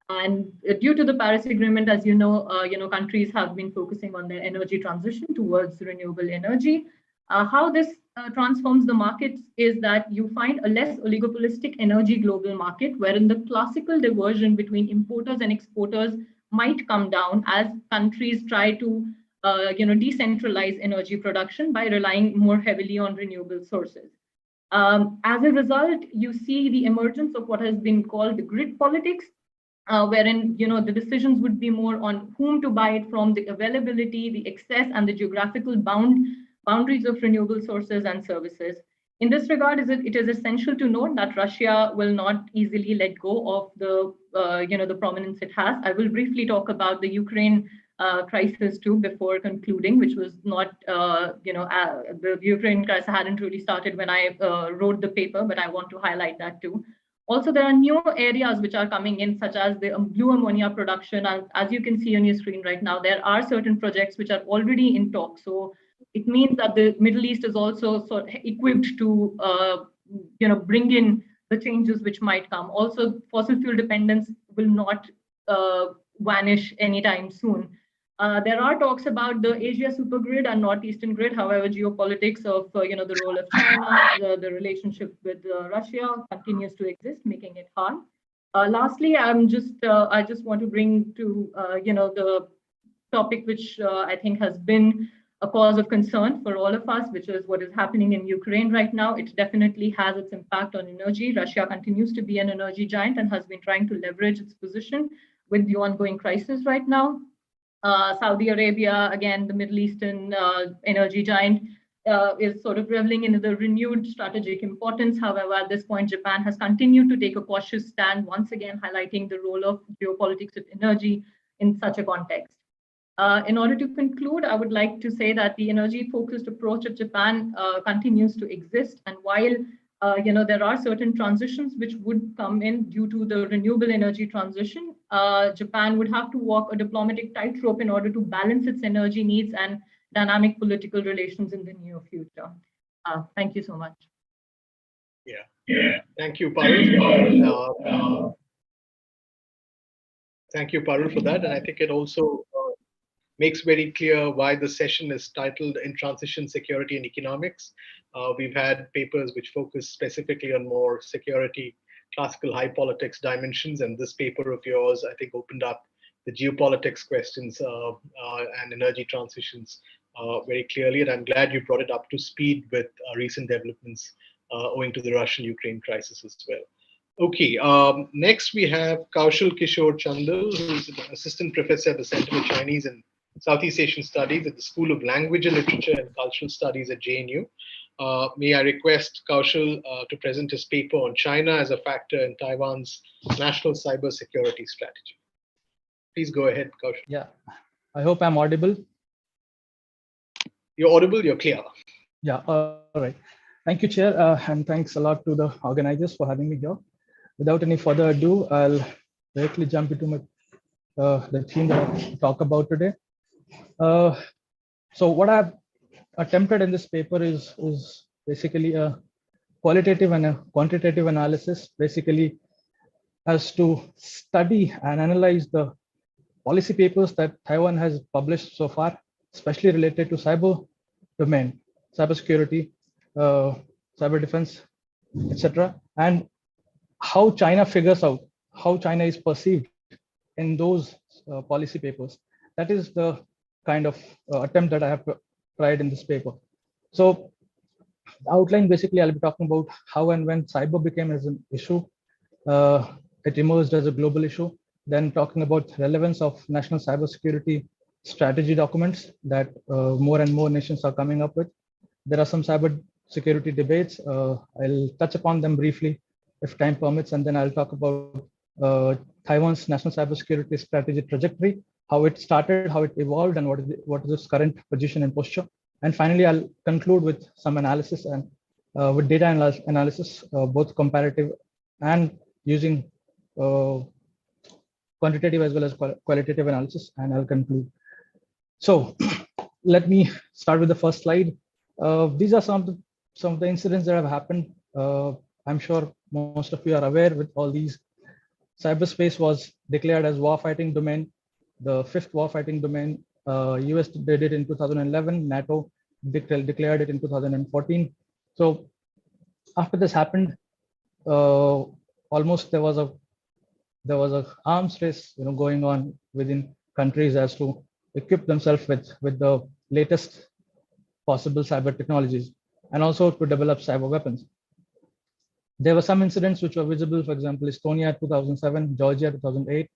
And due to the Paris Agreement, as you know, countries have been focusing on their energy transition towards renewable energy. How this transforms the markets is that you find a less oligopolistic energy global market, wherein the classical diversion between importers and exporters might come down as countries try to decentralize energy production by relying more heavily on renewable sources. As a result, you see the emergence of what has been called the grid politics, wherein the decisions would be more on whom to buy it from, the availability, the access, and the geographical boundaries of renewable sources and services. In this regard, it is essential to note that Russia will not easily let go of the prominence it has. I will briefly talk about the Ukraine crisis too before concluding, which was not, the Ukraine crisis hadn't really started when I wrote the paper, but I want to highlight that too. Also, there are new areas which are coming in, such as the blue ammonia production. As you can see on your screen right now, there are certain projects which are already in talk. So it means that the Middle East is also sort of equipped to, bring in the changes which might come. Also, fossil fuel dependence will not vanish anytime soon. There are talks about the Asia supergrid and Northeastern grid. However, geopolitics of the role of China, the relationship with Russia continues to exist, making it hard. Lastly, I just want to bring to the topic which I think has been a cause of concern for all of us, which is what is happening in Ukraine right now. It definitely has its impact on energy. Russia continues to be an energy giant and has been trying to leverage its position with the ongoing crisis right now. Saudi Arabia, again, the Middle Eastern energy giant, is sort of reveling in the renewed strategic importance. However, at this point, Japan has continued to take a cautious stand, once again highlighting the role of geopolitics of energy in such a context. In order to conclude, I would like to say that the energy-focused approach of Japan continues to exist. And while there are certain transitions which would come in due to the renewable energy transition, Japan would have to walk a diplomatic tightrope in order to balance its energy needs and dynamic political relations in the near future. Thank you so much. Yeah. Thank you, Parul. Thank you, Parul, for that. And I think it also makes very clear why the session is titled In Transition, Security and Economics. We've had papers which focus specifically on more security, classical high politics dimensions, and this paper of yours, I think, opened up the geopolitics questions and energy transitions very clearly. And I'm glad you brought it up to speed with recent developments owing to the Russian-Ukraine crisis as well. Okay, next we have Kaushal Kishore Chandal, who's an assistant professor at the Center for Chinese and Southeast Asian Studies at the School of Language and Literature and Cultural Studies at JNU. May I request Kaushal to present his paper on China as a factor in Taiwan's national cybersecurity strategy. Please go ahead, Kaushal. Yeah, I hope I'm audible. You're audible, you're clear. Yeah, all right. Thank you, Chair, and thanks a lot to the organizers for having me here. Without any further ado, I'll directly jump into the theme that I'll talk about today. So what I've attempted in this paper is basically a qualitative and a quantitative analysis, basically as to study and analyze the policy papers that Taiwan has published so far, especially related to cyber domain, cybersecurity, cyber defense, etc., and how China figures out how China is perceived in those policy papers. That is the kind of attempt that I have tried in this paper. So the outline, basically, I'll be talking about how and when cyber became as an issue. It emerged as a global issue. Then talking about relevance of national cybersecurity strategy documents that more and more nations are coming up with. There are some cyber security debates. I'll touch upon them briefly if time permits, and then I'll talk about Taiwan's national cybersecurity strategy trajectory, how it started, how it evolved, and what is its current position and posture. And finally, I'll conclude with some analysis and with data analysis, both comparative and using quantitative as well as qualitative analysis, and I'll conclude. So let me start with the first slide. These are some of the incidents that have happened. I'm sure most of you are aware with all these. Cyberspace was declared as warfighting domain, the fifth warfighting domain. US did it in 2011. NATO declared it in 2014. So after this happened, almost there was a arms race, going on within countries as to equip themselves with the latest possible cyber technologies, and also to develop cyber weapons. There were some incidents which were visible, for example, Estonia 2007, Georgia 2008,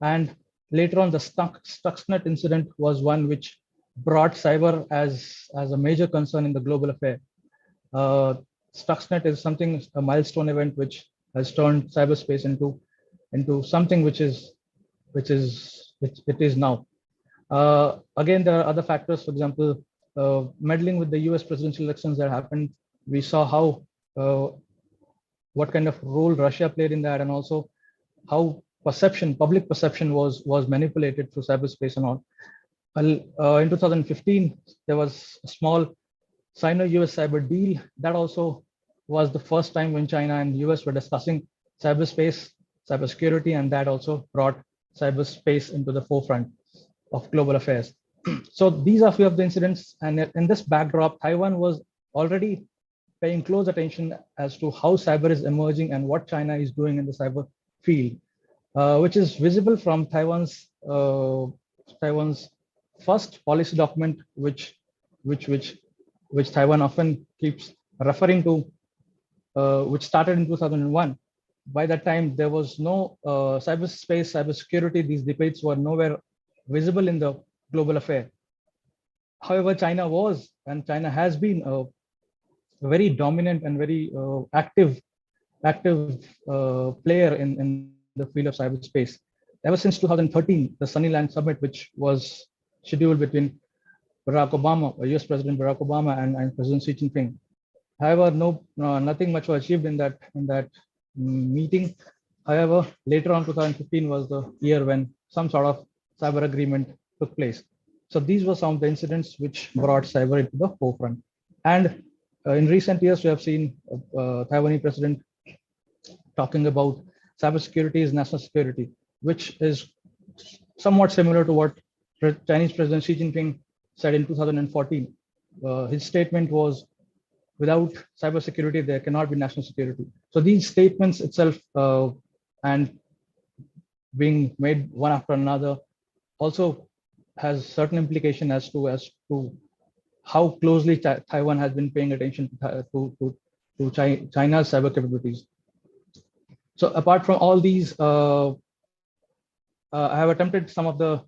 and later on the Stuxnet incident was one which brought cyber as a major concern in the global affair. Stuxnet is a milestone event which has turned cyberspace into something which it is now. Again, there are other factors. For example, meddling with the US presidential elections that happened. We saw how what kind of role Russia played in that, and also how public perception was manipulated through cyberspace and all. In 2015, there was a small Sino-US cyber deal. That also was the first time when China and the US were discussing cyberspace, cybersecurity, and that also brought cyberspace into the forefront of global affairs. So these are a few of the incidents, and in this backdrop, Taiwan was already paying close attention as to how cyber is emerging and what China is doing in the cyber field, which is visible from Taiwan's first policy document, which Taiwan often keeps referring to, which started in 2001. By that time, there was no cyberspace, cybersecurity. These debates were nowhere visible in the global affair. However, China was, and China has been, a very dominant and very active player in the field of cyberspace. Ever since 2013, the Sunnyland Summit, which was scheduled between Barack Obama, US President Barack Obama, and President Xi Jinping. However, nothing much was achieved in that meeting. However, later on, 2015 was the year when some sort of cyber agreement took place. So these were some of the incidents which brought cyber into the forefront. And in recent years, we have seen Taiwanese president talking about cybersecurity is national security, which is somewhat similar to what Chinese President Xi Jinping said in 2014. His statement was, without cybersecurity, there cannot be national security. So these statements itself and being made one after another also has certain implication as to how closely Taiwan has been paying attention to China's cyber capabilities. So apart from all these, I have attempted some of the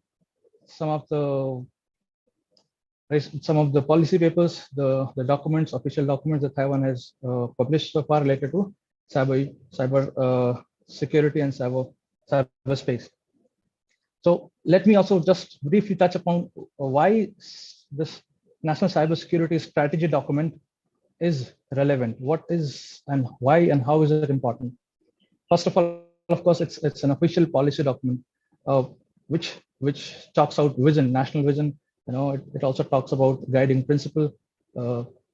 policy papers, the documents, official documents that Taiwan has published so far related to cyber security and cyberspace. So let me also just briefly touch upon why this National Cybersecurity Strategy document is relevant. What is and why and how is it important? First of all, of course, it's an official policy document, which talks out vision, national vision. It also talks about guiding principle,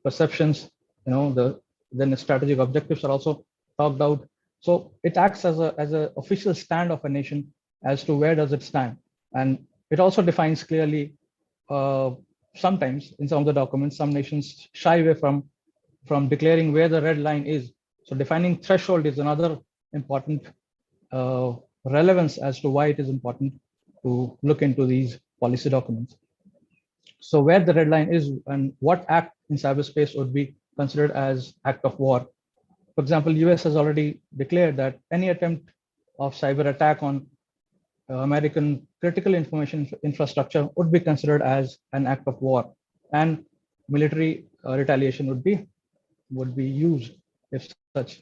perceptions. Then the strategic objectives are also talked out. So it acts as a official stand of a nation as to where does it stand, and it also defines clearly. Sometimes in some of the documents, some nations shy away from declaring where the red line is. So defining threshold is another important relevance as to why it is important to look into these policy documents. So where the red line is and what act in cyberspace would be considered as act of war. For example, US has already declared that any attempt of cyber attack on American critical information infrastructure would be considered as an act of war, and military retaliation would be used if such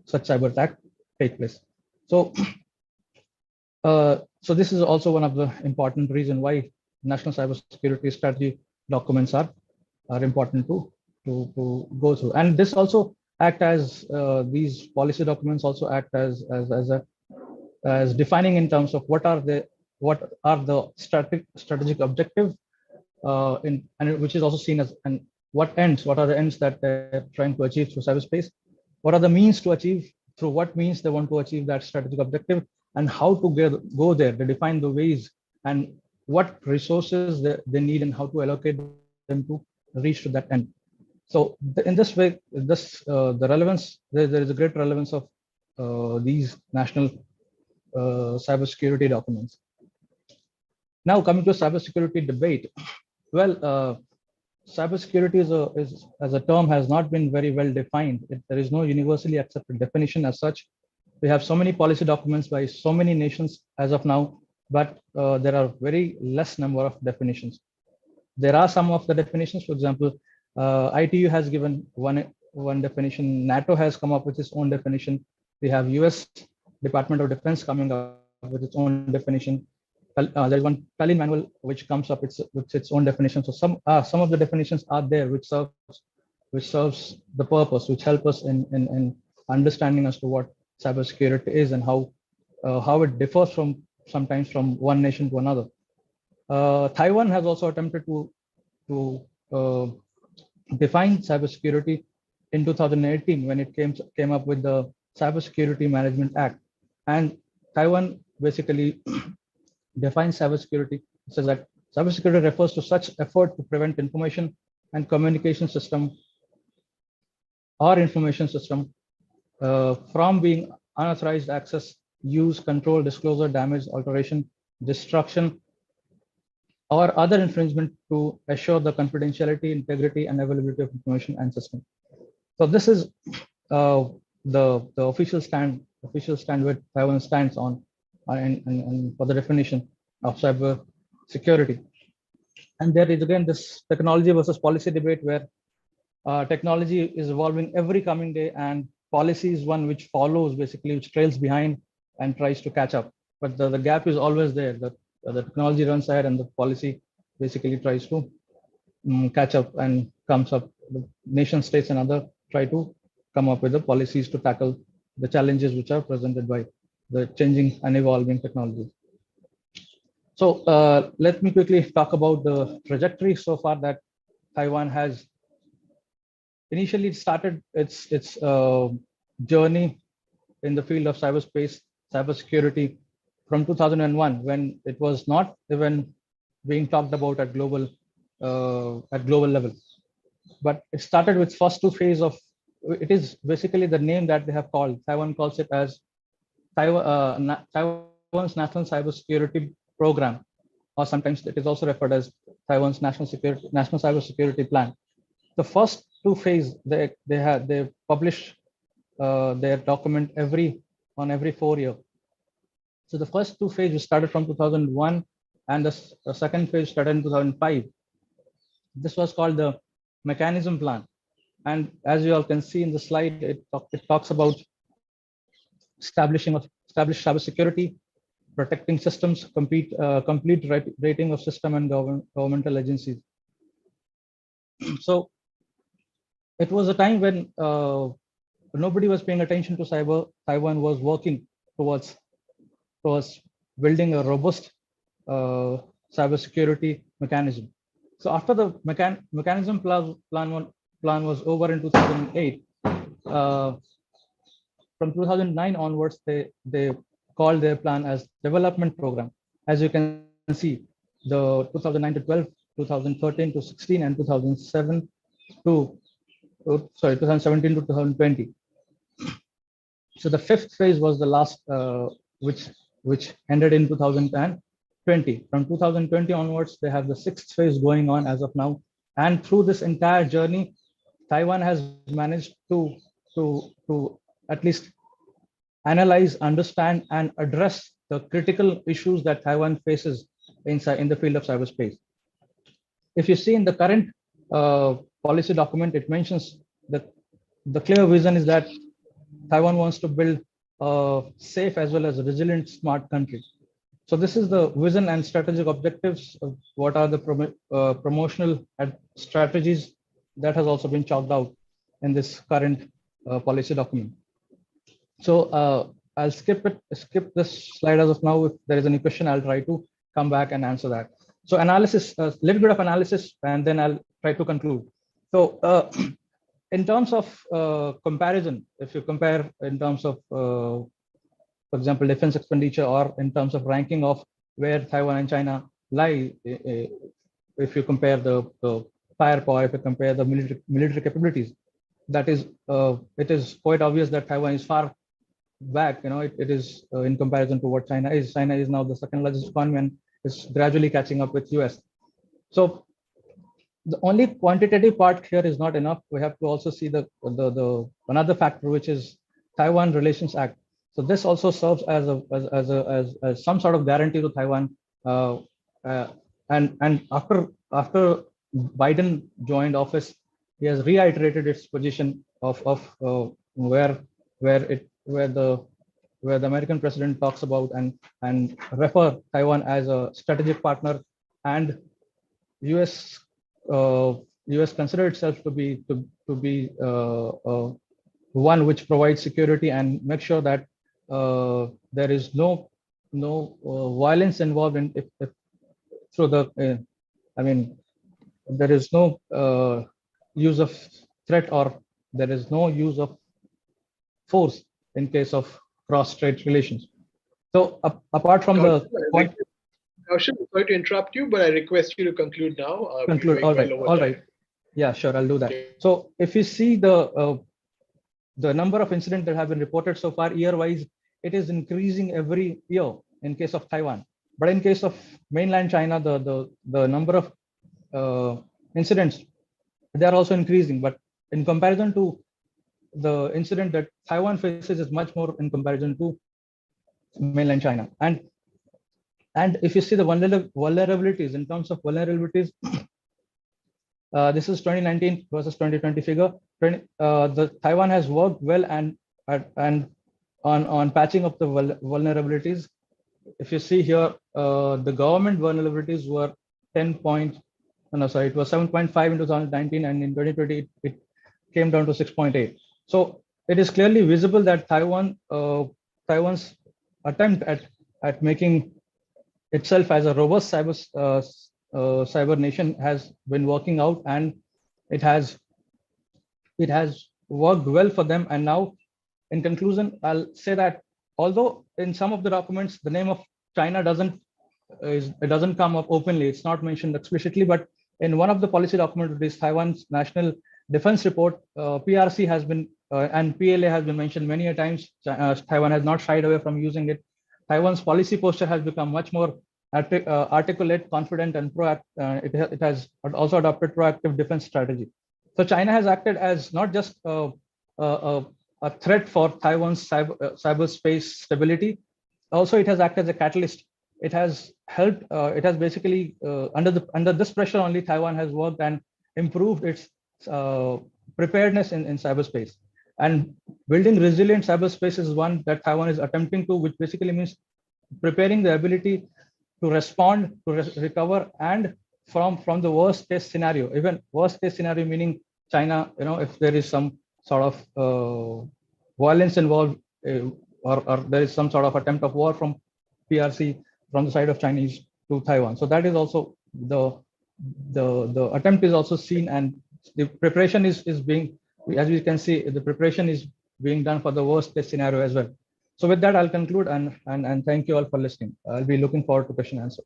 cyber attack take place. So, so this is also one of the important reason why national cybersecurity strategy documents are important to go through. And this also act as these policy documents also act as defining in terms of what are the strategic objective and which is also seen as, and what are the ends that they're trying to achieve through cyberspace, what are the means to achieve, through what means they want to achieve that strategic objective, and how to go there. They define the ways and what resources they need and how to allocate them to reach to that end. So in this way, the relevance, there is a great relevance of these national cybersecurity documents. Now coming to cybersecurity debate, well, cybersecurity is as a term has not been very well defined. There is no universally accepted definition as such. We have so many policy documents by so many nations as of now, but there are very less number of definitions. There are some of the definitions. For example, ITU has given one definition. NATO has come up with its own definition. We have US Department of Defense coming up with its own definition. There's one Tallinn manual which comes up with its own definition. So some of the definitions are there which serves the purpose, which help us in understanding as to what cybersecurity is and how it differs sometimes from one nation to another. Taiwan has also attempted to define cybersecurity in 2018 when it came up with the Cybersecurity Management Act, and Taiwan basically defines cybersecurity. It says that cybersecurity refers to such effort to prevent information and communication system or information system from being unauthorized access, use, control, disclosure, damage, alteration, destruction, or other infringement to assure the confidentiality, integrity, and availability of information and system. So this is the official stand where Taiwan stands on and for the definition of cyber security. And there is again this technology versus policy debate where technology is evolving every coming day, and policy is one which follows, basically, which trails behind and tries to catch up. But the gap is always there. The technology runs ahead and the policy basically tries to catch up and comes up. The nation states and other try to come up with the policies to tackle the challenges which are presented by the changing and evolving technologies. So let me quickly talk about the trajectory so far that Taiwan has. Initially, it started its journey in the field of cybersecurity from 2001, when it was not even being talked about at global level. But it started with first two phase of, it is basically the name that they have called. Taiwan calls it as Taiwan's National Cybersecurity Program, or sometimes it is also referred as Taiwan's National Cybersecurity Plan. The first two phase, they publish their document every 4 years. So the first two phase started from 2001, and the second phase started in 2005. This was called the Mechanism Plan, and as you all can see in the slide, it talks about established cybersecurity, protecting systems, complete rating of system and governmental agencies. So it was a time when nobody was paying attention to cyber. Taiwan was working towards building a robust cybersecurity mechanism. So after the mechanism plan was over in 2008, from 2009 onwards, they called their plan as development program. As you can see, the 2009 to 12, 2013 to 16, and 2017 to 2020. So the fifth phase was the last, which ended in 2020. From 2020 onwards, they have the sixth phase going on as of now. And through this entire journey, Taiwan has managed to at least analyze, understand, and address the critical issues that Taiwan faces in the field of cyberspace. If you see in the current policy document, it mentions that the clear vision is that Taiwan wants to build a safe as well as a resilient, smart country. So this is the vision and strategic objectives of what are the promotional strategies that has also been chalked out in this current policy document. So I'll skip this slide as of now. If there is any question, I'll try to come back and answer that. So analysis, a little bit of analysis, and then I'll try to conclude. So in terms of comparison, if you compare in terms of, for example, defense expenditure, or in terms of ranking of where Taiwan and China lie, if you compare the firepower, if you compare the military capabilities, that is, it is quite obvious that Taiwan is far back. It is in comparison to what China is. China is now the second largest economy and is gradually catching up with US. So the only quantitative part here is not enough. We have to also see the another factor, which is Taiwan Relations Act. So this also serves as some sort of guarantee to Taiwan. And after Biden joined office, he has reiterated its position of where the American president talks about and refer Taiwan as a strategic partner, and US consider itself to be one which provides security and make sure that there is no violence involved in if through the I mean, there is no use of threat, or there is no use of force in case of cross-strait relations. So apart from Kaushal, sorry to interrupt you, but I request you to conclude now. Conclude. All right. Yeah, sure. I'll do that. So if you see the number of incidents that have been reported so far year-wise, it is increasing every year in case of Taiwan. But in case of mainland China, the number of incidents, they are also increasing. But in comparison to the incident that Taiwan faces, is much more in comparison to mainland China. And if you see the vulnerabilities, in terms of vulnerabilities, this is 2019 versus 2020 figure. The Taiwan has worked well and on patching up the vulnerabilities. If you see here, the government vulnerabilities were it was 7.5 in 2019, and in 2020 it came down to 6.8. So it is clearly visible that Taiwan's attempt at making itself as a robust cyber nation has been working out, and it has worked well for them. And now, in conclusion, I'll say that although in some of the documents the name of China doesn't come up openly, it's not mentioned explicitly, but in one of the policy documents, this Taiwan's National Defense Report, PRC has been and PLA has been mentioned many a times. Taiwan has not shied away from using it. Taiwan's policy posture has become much more articulate, confident, and proactive. It has also adopted proactive defense strategy. So China has acted as not just a threat for Taiwan's cyberspace stability. Also, it has acted as a catalyst. It has helped. It has basically under this pressure only, Taiwan has worked and improved its preparedness in cyberspace. And building resilient cyberspace is one that Taiwan is attempting to, which basically means preparing the ability to respond, to recover, and from the worst case scenario. Even worst case scenario meaning China, if there is some sort of violence involved, or there is some sort of attempt of war from PRC, from the side of Chinese to Taiwan. So that is also the attempt is also seen, and the preparation is being, as we can see, the preparation is being done for the worst case scenario as well. So with that, I'll conclude and thank you all for listening. I'll be looking forward to question and answer.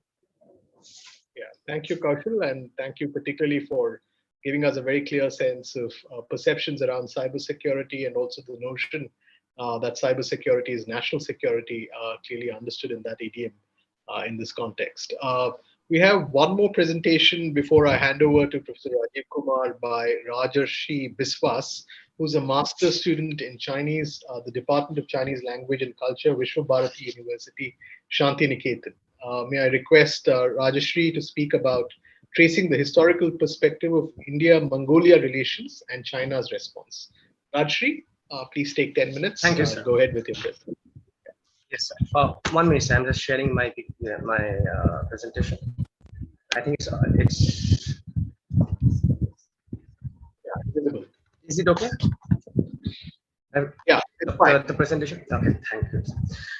Yeah, thank you, Kaushal, and thank you particularly for giving us a very clear sense of perceptions around cybersecurity, and also the notion that cybersecurity is national security, clearly understood in that idiom in this context. We have one more presentation before I hand over to Professor Rajiv Kumar by Rajarshi Biswas, who's a master's student in Chinese, the Department of Chinese Language and Culture, Vishwabharati University, Shanti Niketan. May I request Rajarshi to speak about tracing the historical perspective of India-Mongolia relations and China's response. Rajarshi, please take 10 minutes. Thank you, sir. Go ahead with your presentation. Yes, sir. 1 minute, I'm just sharing my presentation. I think it's Visible. Is it okay? Yeah, it's fine. The presentation. Okay, thank you.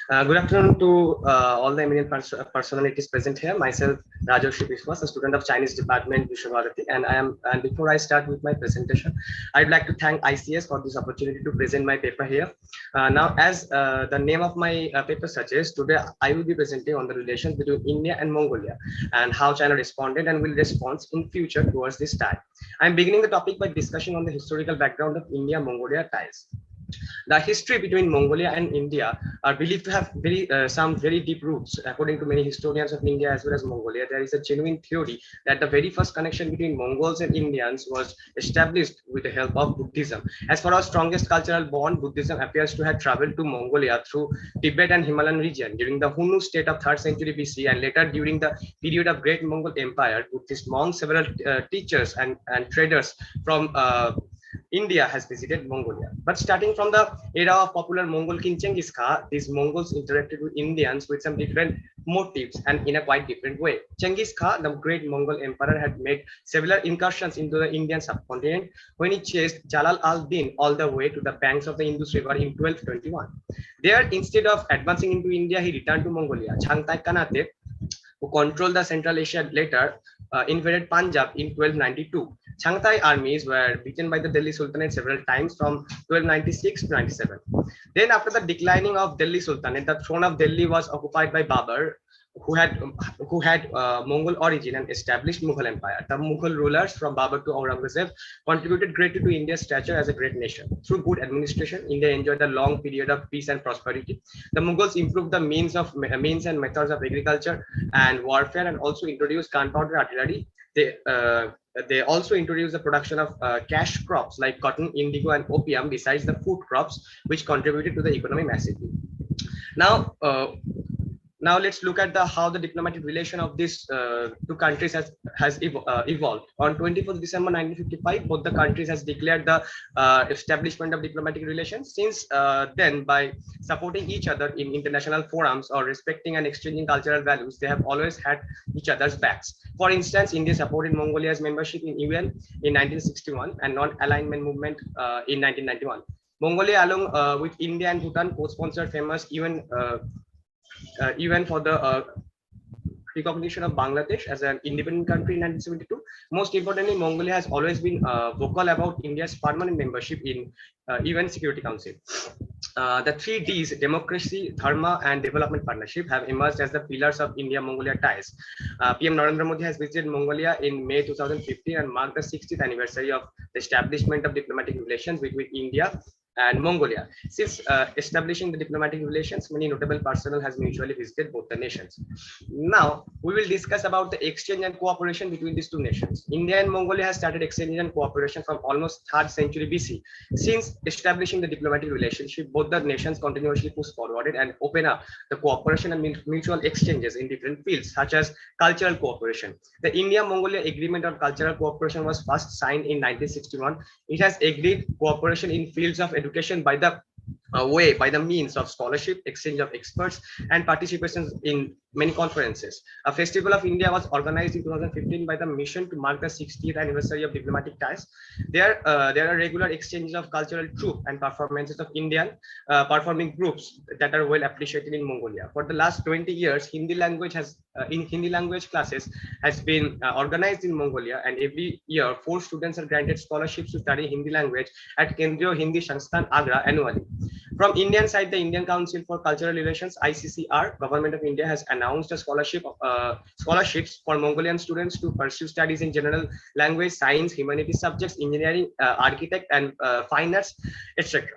Good afternoon to all the eminent personalities present here. Myself, Rajarshi Biswas, a student of Chinese Department, Vishwabharati, and before I start with my presentation, I'd like to thank ICS for this opportunity to present my paper here. Now, as the name of my paper suggests, today I will be presenting on the relations between India and Mongolia and how China responded and will respond in future towards this tie. I'm beginning the topic by discussing on the historical background of India-Mongolia ties. The history between Mongolia and India are believed to have some very deep roots. According to many historians of India as well as Mongolia, there is a genuine theory that the very first connection between Mongols and Indians was established with the help of Buddhism. As for our strongest cultural bond, Buddhism appears to have traveled to Mongolia through Tibet and Himalayan region during the Hunnu state of 3rd century BC, and later during the period of Great Mongol Empire. Buddhist monks, several teachers and traders from India has visited Mongolia. But starting from the era of popular Mongol king Genghis Khan, these Mongols interacted with Indians with some different motives and in a quite different way. Genghis Khan, the great Mongol emperor, had made several incursions into the Indian subcontinent when he chased Jalal al-Din all the way to the banks of the Indus River in 1221. There, instead of advancing into India, he returned to Mongolia. Changtai Khanate, who controlled the Central Asia later, invaded Punjab in 1292. Changtai armies were beaten by the Delhi Sultanate several times from 1296 to 97. Then after the declining of Delhi Sultanate, the throne of Delhi was occupied by Babur, who had Mongol origin and established Mughal Empire. The Mughal rulers from Babur to Aurangzeb contributed greatly to India's stature as a great nation. Through good administration, India enjoyed a long period of peace and prosperity. The Mughals improved the means and methods of agriculture and warfare, and also introduced gunpowder artillery. They also introduced the production of cash crops like cotton, indigo, and opium, besides the food crops, which contributed to the economy massively. Now let's look at how the diplomatic relation of these two countries has evolved. On 24th December 1955, both the countries has declared the establishment of diplomatic relations. Since then, by supporting each other in international forums or respecting and exchanging cultural values, they have always had each other's backs. For instance, India supported Mongolia's membership in UN in 1961 and non-alignment movement in 1991. Mongolia, along with India and Bhutan, co-sponsored famous UN for the recognition of Bangladesh as an independent country in 1972. Most importantly, Mongolia has always been vocal about India's permanent membership in UN Security Council. The 3 Ds, democracy, dharma, and development partnership, have emerged as the pillars of India-Mongolia ties. PM Narendra Modi has visited Mongolia in May 2015 and marked the 60th anniversary of the establishment of diplomatic relations between India and Mongolia. Since establishing the diplomatic relations, many notable personnel has mutually visited both the nations. Now, we will discuss about the exchange and cooperation between these two nations. India and Mongolia has started exchange and cooperation from almost 3rd century BC. Since establishing the diplomatic relationship, both the nations continuously push forward and open up the cooperation and mutual exchanges in different fields, such as cultural cooperation. The India-Mongolia Agreement on Cultural Cooperation was first signed in 1961. It has agreed cooperation in fields of education by the means of scholarship, exchange of experts, and participation in many conferences. A Festival of India was organized in 2015 by the mission to mark the 60th anniversary of diplomatic ties. There are regular exchanges of cultural troupe and performances of Indian performing groups that are well appreciated in Mongolia. For the last 20 years, Hindi language classes has been organized in Mongolia, and every year 4 students are granted scholarships to study Hindi language at Kendriya Hindi Sansthan, Agra annually. From Indian side, the Indian Council for Cultural Relations, ICCR, Government of India has announced a scholarships for Mongolian students to pursue studies in general language, science, humanities subjects, engineering, architect, and fine arts, etc.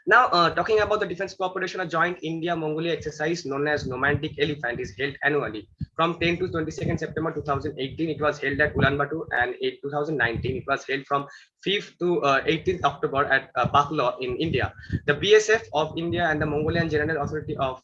Now, talking about the defense cooperation, a joint India-Mongolia exercise known as Nomadic Elephant is held annually. From 10 to 22nd September 2018, it was held at Ulaanbaatar, and in 2019, it was held from 5th to 18th October at Baklava in India. The BSF of India and the Mongolian General Authority of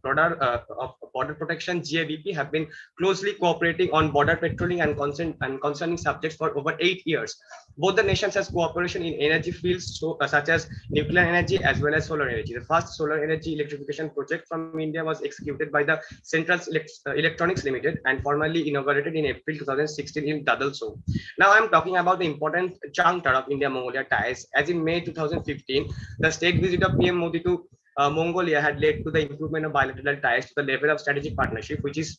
Border Protection (GABP) have been closely cooperating on border patrolling and concerning subjects for over 8 years. Both the nations has cooperation in energy fields such as nuclear energy as well as solar energy. The first solar energy electrification project from India was executed by the Central Electronics Limited and formally inaugurated in April 2016 in Dadal zone. Now I'm talking about the important juncture of India-Mongolia ties. As in May 2015, the state visit of PM Modi to Mongolia had led to the improvement of bilateral ties to the level of strategic partnership, which is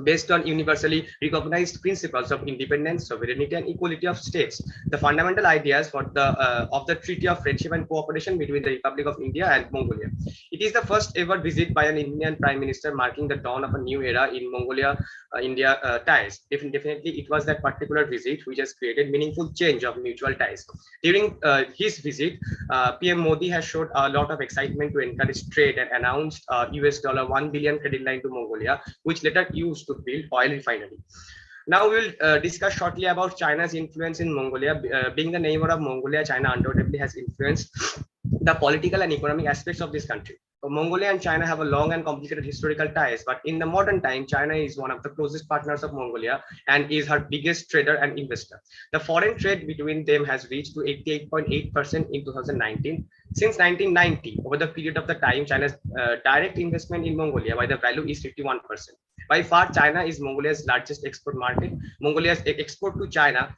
based on universally recognized principles of independence, sovereignty, and equality of states. The fundamental ideas for of the Treaty of Friendship and Cooperation between the Republic of India and Mongolia. It is the first ever visit by an Indian Prime Minister, marking the dawn of a new era in Mongolia-India ties. Definitely, it was that particular visit which has created meaningful change of mutual ties. During his visit, PM Modi has showed a lot of excitement to encourage trade and announced $1 billion credit line to Mongolia, which later used to build oil refinery. Now we will discuss shortly about China's influence in Mongolia. Being the neighbor of Mongolia, China undoubtedly has influenced the political and economic aspects of this country. Mongolia and China have a long and complicated historical ties, but in the modern time, China is one of the closest partners of Mongolia and is her biggest trader and investor. The foreign trade between them has reached to 88.8% in 2019. Since 1990, over the period of the time, China's direct investment in Mongolia by the value is 51%. By far, China is Mongolia's largest export market. Mongolia's export to China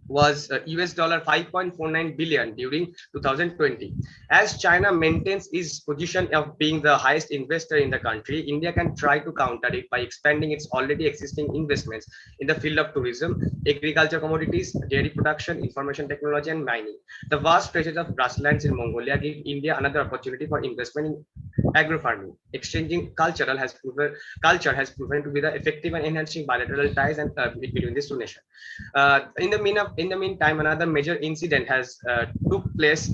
was $5.49 billion during 2020. As China maintains its position of being the highest investor in the country, India can try to counter it by expanding its already existing investments in the field of tourism, agriculture commodities, dairy production, information technology, and mining. The vast stretches of grasslands in Mongolia give India another opportunity for investment in agro-farming. Exchanging culture has proven to be the effective and enhancing bilateral ties and between these two nations. In the meantime, another major incident has took place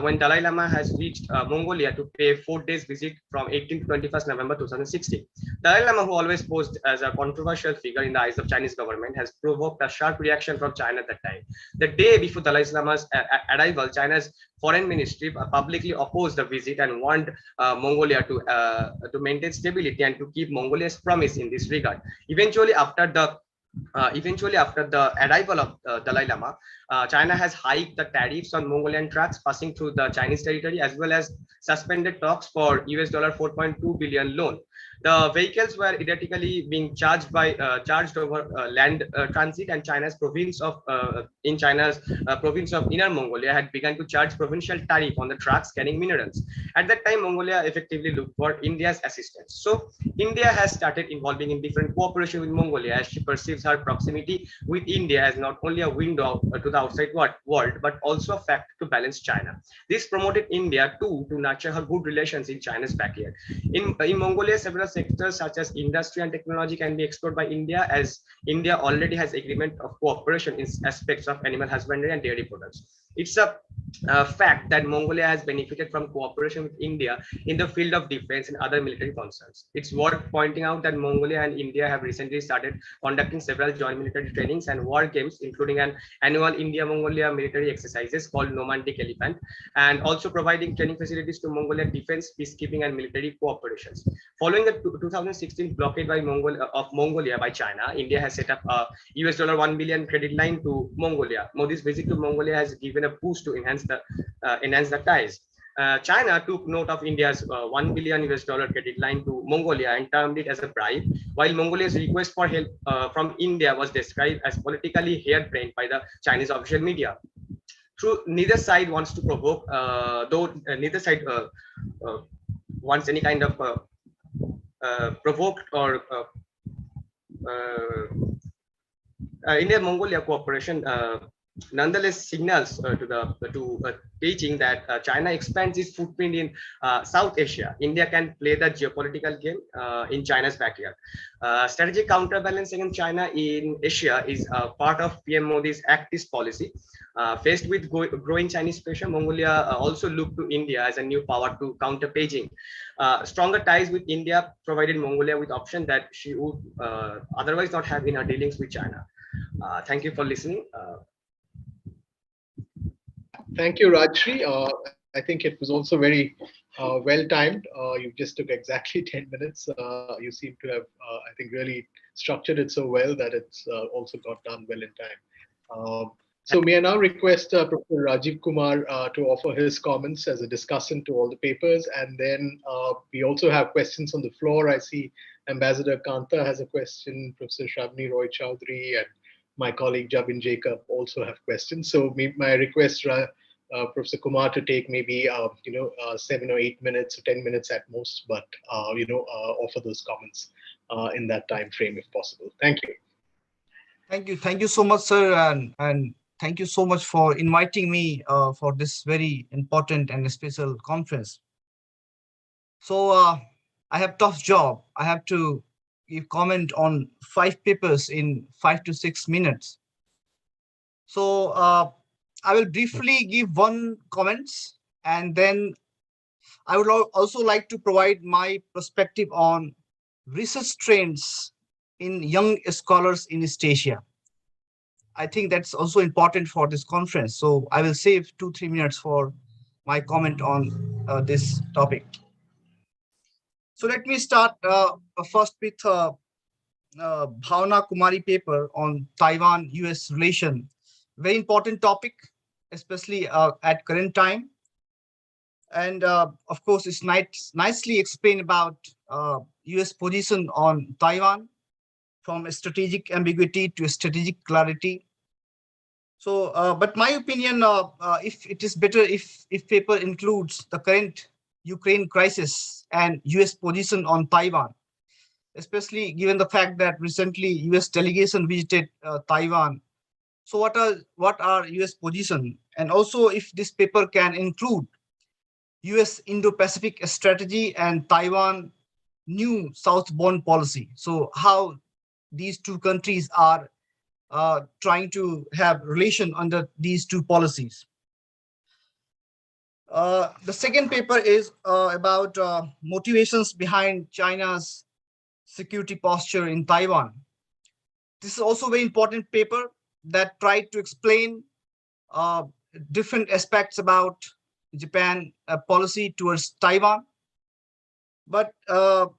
when Dalai Lama has reached Mongolia to pay a 4 days visit from 18 to 21st November 2016. Dalai Lama, who always posed as a controversial figure in the eyes of Chinese government, has provoked a sharp reaction from China at that time. The day before Dalai Lama's arrival, China's foreign ministry publicly opposed the visit and warned Mongolia to maintain stability and to keep Mongolia's promise in this regard. Eventually, after the arrival of Dalai Lama, China has hiked the tariffs on Mongolian trucks passing through the Chinese territory, as well as suspended talks for $4.2 billion loan. The vehicles were erratically being charged over land transit, and China's province of Inner Mongolia had begun to charge provincial tariff on the trucks carrying minerals. At that time, Mongolia effectively looked for India's assistance. So India has started involving in different cooperation with Mongolia, as she perceives her proximity with India as not only a window to the outside world, but also a factor to balance China. This promoted India too to nurture her good relations in China's backyard. In Mongolia, several sectors such as industry and technology can be explored by India, as India already has agreement of cooperation in aspects of animal husbandry and dairy products. It's a fact that Mongolia has benefited from cooperation with India in the field of defense and other military concerns. It's worth pointing out that Mongolia and India have recently started conducting several joint military trainings and war games, including an annual India-Mongolia military exercises called Nomadic Elephant, and also providing training facilities to Mongolian defense, peacekeeping, and military cooperations. Following the 2016 blockade of Mongolia by China, India has set up a $1 billion credit line to Mongolia. Modi's visit to Mongolia has given a boost to enhance the ties. China took note of India's $1 billion credit line to Mongolia and termed it as a bribe, while Mongolia's request for help from India was described as politically harebrained by the Chinese official media. Neither side wants to provoke, neither side wants any kind of provoked or India-Mongolia cooperation nonetheless signals to Beijing that China expands its footprint in South Asia. India can play the geopolitical game in China's backyard. Strategic counterbalance against China in Asia is part of PM Modi's Act East policy. Faced with growing Chinese pressure, Mongolia also looked to India as a new power to counter Beijing. Stronger ties with India provided Mongolia with options that she would otherwise not have in her dealings with China. Thank you for listening. Thank you, Rajshri. I think it was also very well timed. You just took exactly 10 minutes. You seem to have, I think, really structured it so well that it's also got done well in time. So may I now request Professor Rajiv Kumar to offer his comments as a discussant to all the papers. And then we also have questions on the floor. I see Ambassador Kanta has a question, Professor Shabni Roy Chowdhury, and my colleague Jabin Jacob also have questions. So my request, Professor Kumar, to take maybe 7 or 8 minutes or 10 minutes at most, but offer those comments in that time frame if possible. Thank you. Thank you so much, sir, and thank you so much for inviting me for this very important and special conference. So I have tough job. I have to give comment on 5 papers in 5 to 6 minutes. So I will briefly give one comments, and then I would also like to provide my perspective on research trends in young scholars in East Asia. I think that's also important for this conference. So I will save 2-3 minutes for my comment on this topic. So let me start first with Bhavana Kumari paper on Taiwan-US relation. Very important topic, especially at current time. And of course, it's nicely explained about US position on Taiwan, from a strategic ambiguity to a strategic clarity. So, but my opinion, if it is better if paper includes the current Ukraine crisis and US position on Taiwan, especially given the fact that recently US delegation visited Taiwan. So what are US position? And also if this paper can include US Indo-Pacific strategy and Taiwan new southbound policy. So how these two countries are trying to have relation under these two policies. The second paper is about motivations behind China's security posture in Taiwan. This is also a very important paper that tried to explain different aspects about Japan policy towards Taiwan. But there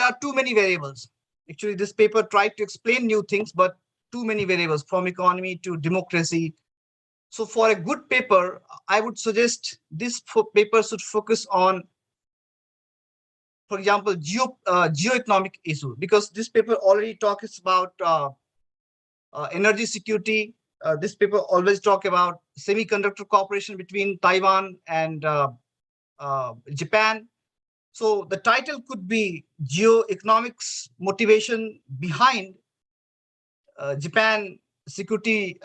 are too many variables. Actually, this paper tried to explain new things, but too many variables from economy to democracy. So for a good paper, I would suggest this paper should focus on, for example, geoeconomic issue, because this paper already talks about energy security. This paper always talk about semiconductor cooperation between Taiwan and Japan. So the title could be Geoeconomics Motivation Behind Japan Security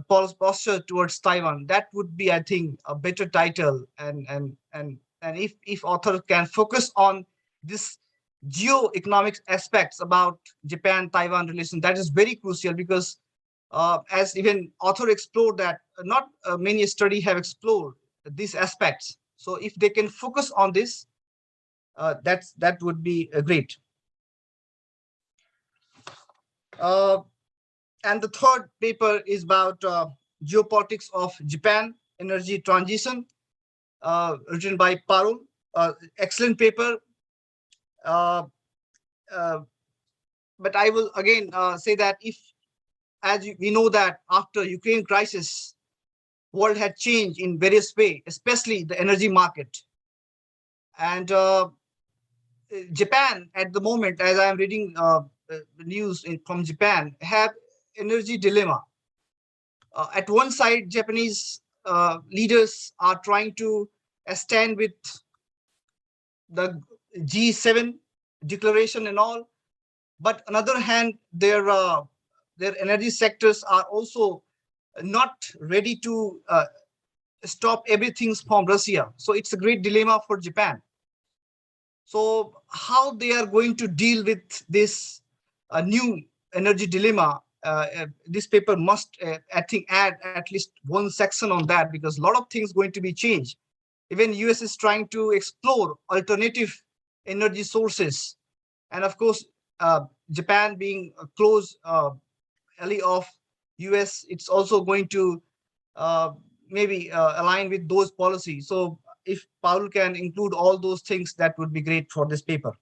Posture Towards Taiwan. That would be, I think, a better title. And if author can focus on this geoeconomic aspects about Japan-Taiwan relation, that is very crucial, because as even author explored that not many studies have explored these aspects. So if they can focus on this, that would be great. And the third paper is about geopolitics of Japan energy transition, written by Parul. Excellent paper. But I will again say that we know that after Ukraine crisis, world had changed in various ways, especially the energy market. And Japan at the moment, as I am reading news from Japan, have energy dilemma. At one side, Japanese leaders are trying to stand with the G7 declaration and all, but on the other hand, their energy sectors are also not ready to stop everything from Russia. So it's a great dilemma for Japan. So how they are going to deal with this new energy dilemma, this paper must, I think, add at least one section on that, because a lot of things going to be changed. Even US is trying to explore alternative energy sources. And of course, Japan being a close ally of US, it's also going to maybe align with those policies. So if Parul can include all those things, that would be great for this paper.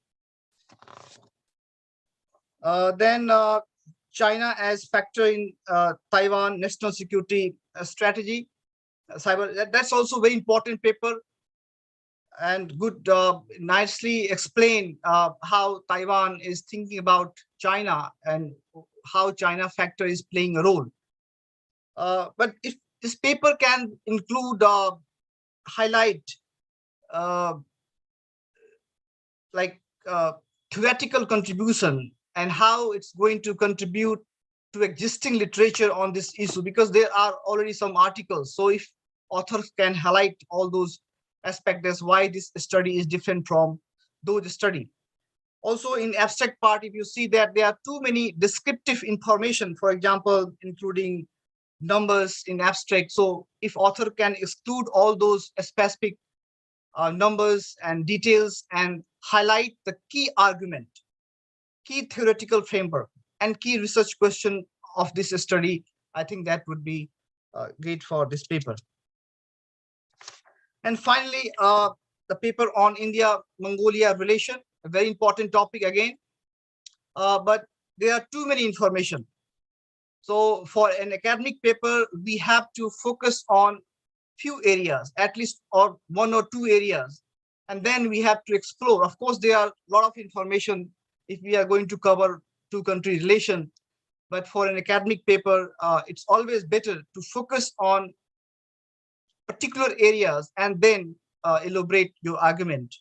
Then China as factor in Taiwan national security strategy. Cyber, that's also very important paper, and good, nicely explain how Taiwan is thinking about China and how China factor is playing a role. But if this paper can include highlight like theoretical contribution and how it's going to contribute to existing literature on this issue, because there are already some articles. So if authors can highlight all those aspects, that's why this study is different from those study. Also in abstract part, if you see that there are too many descriptive information, for example, including numbers in abstract. So if author can exclude all those specific numbers and details and highlight the key argument, key theoretical framework, and key research question of this study, I think that would be great for this paper. And finally, the paper on India-Mongolia relation, a very important topic again, but there are too many information. So for an academic paper, we have to focus on few areas, at least, or one or two areas, and then we have to explore. Of course, there are a lot of information if we are going to cover two-country relation, but for an academic paper, it's always better to focus on particular areas and then elaborate your argument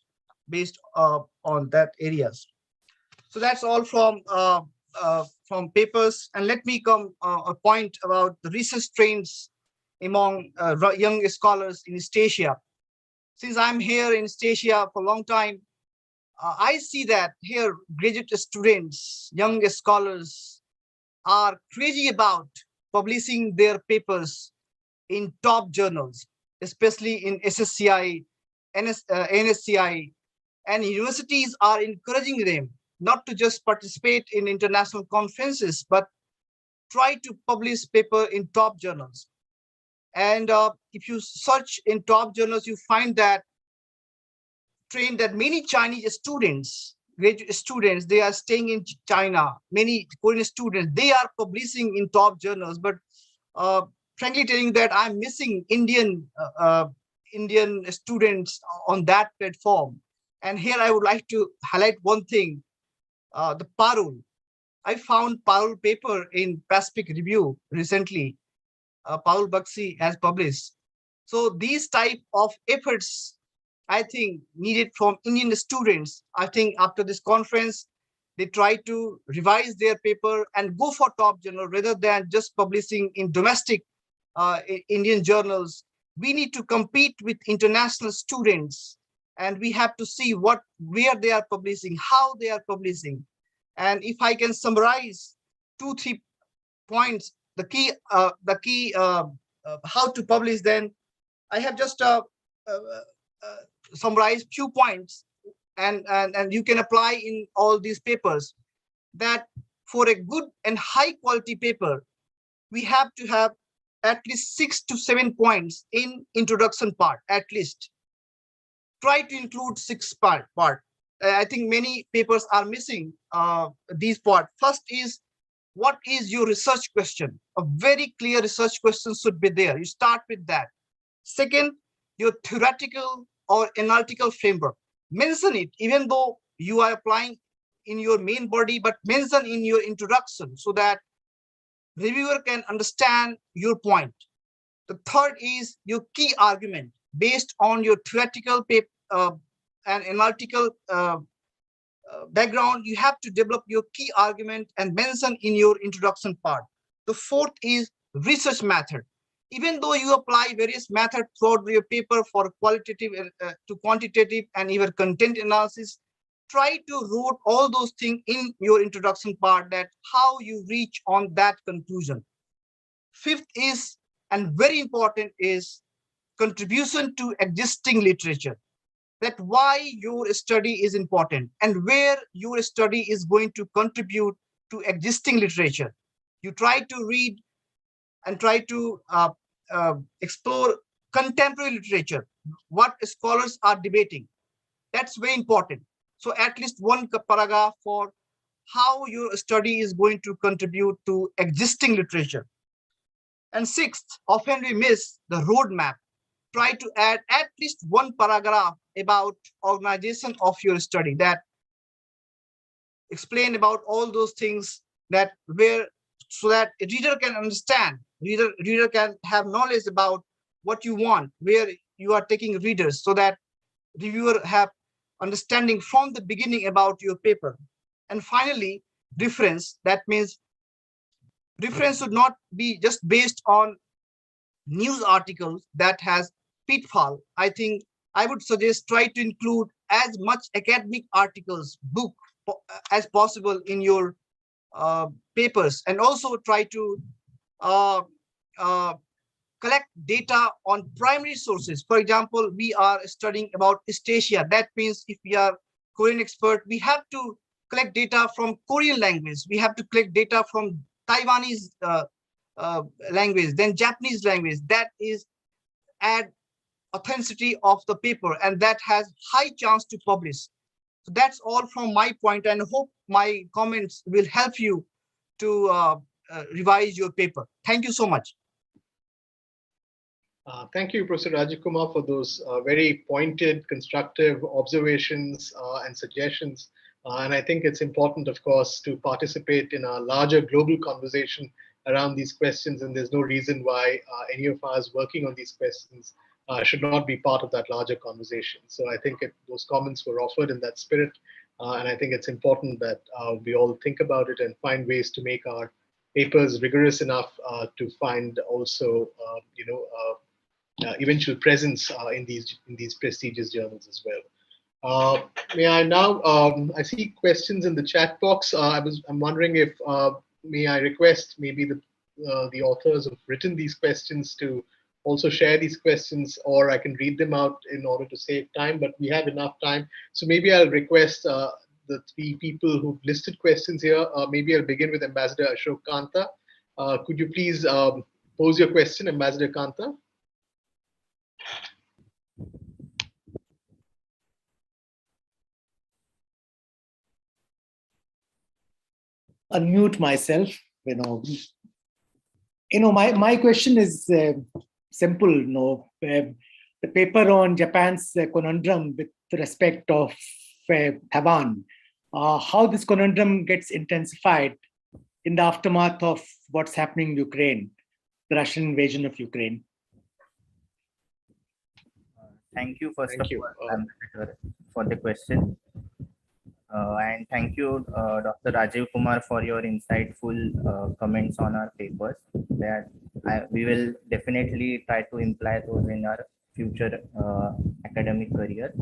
based on that areas. So that's all from papers. And let me come a point about the research trends among young scholars in East Asia. Since I'm here in East Asia for a long time, I see that here graduate students, young scholars are crazy about publishing their papers in top journals, especially in SSCI, NSCI, and universities are encouraging them not to just participate in international conferences, but try to publish paper in top journals. And if you search in top journals, you find that trend that many Chinese students, graduate students, they are staying in China. Many Korean students, they are publishing in top journals. But frankly telling that I'm missing Indian students on that platform. And here I would like to highlight one thing, the Parul. I found Parul paper in Pacific Review recently. Parul Bakshi has published. So these type of efforts, I think, needed from Indian students. I think after this conference, they try to revise their paper and go for top journal rather than just publishing in domestic Indian journals. We need to compete with international students, and we have to see where they are publishing, how they are publishing. And if I can summarize 2-3 points, the key how to publish, then I have just summarized few points, and you can apply in all these papers. That for a good and high quality paper, we have to have at least 6 to 7 points in introduction part. At least try to include 6 part. I think many papers are missing these part. First is, what is your research question? A very clear research question should be there. You start with that. Second, your theoretical or analytical framework. Mention it, even though you are applying in your main body, but mention in your introduction so that reviewer can understand your point. The third is your key argument based on your theoretical paper and analytical background. You have to develop your key argument and mention in your introduction part. The fourth is research method. Even though you apply various methods throughout your paper for qualitative to quantitative and even content analysis, try to root all those things in your introduction part, that how you reach on that conclusion. Fifth is, and very important, is contribution to existing literature, that why your study is important and where your study is going to contribute to existing literature. You try to read and try to explore contemporary literature, what scholars are debating. That's very important. So at least one paragraph for how your study is going to contribute to existing literature. And sixth, often we miss the roadmap. Try to add at least one paragraph about organization of your study, that explain about all those things, that where, so that a reader can understand, reader can have knowledge about what you want, where you are taking readers, so that reviewer have understanding from the beginning about your paper. And finally, reference. That means reference should not be just based on news articles that has pitfall. I think I would suggest try to include as much academic articles, book as possible in your papers, and also try to uh, uh, collect data on primary sources. For example, we are studying about East Asia. That means if we are Korean expert, we have to collect data from Korean language. We have to collect data from Taiwanese language, then Japanese language. That is add authenticity of the paper, and that has high chance to publish. So that's all from my point, and hope my comments will help you to revise your paper. Thank you so much. Thank you, Professor Rajakumar, for those very pointed, constructive observations and suggestions. And I think it's important, of course, to participate in a larger global conversation around these questions. And there's no reason why any of us working on these questions should not be part of that larger conversation. So I think those comments were offered in that spirit. And I think it's important that we all think about it and find ways to make our papers rigorous enough to find also, eventual presence in these prestigious journals as well. May I now? I see questions in the chat box. I'm wondering if may I request maybe the authors who've written these questions to also share these questions, or I can read them out in order to save time. But we have enough time, so maybe I'll request the three people who've listed questions here. Maybe I'll begin with Ambassador Ashok Kanta. Could you please pose your question, Ambassador Kanta? Unmute myself. My question is simple. The paper on Japan's conundrum with respect of Taiwan, how this conundrum gets intensified in the aftermath of what's happening in Ukraine, the Russian invasion of Ukraine. Thank you for the question. And thank you, Dr. Rajiv Kumar, for your insightful comments on our papers. That we will definitely try to imply those in our future academic career.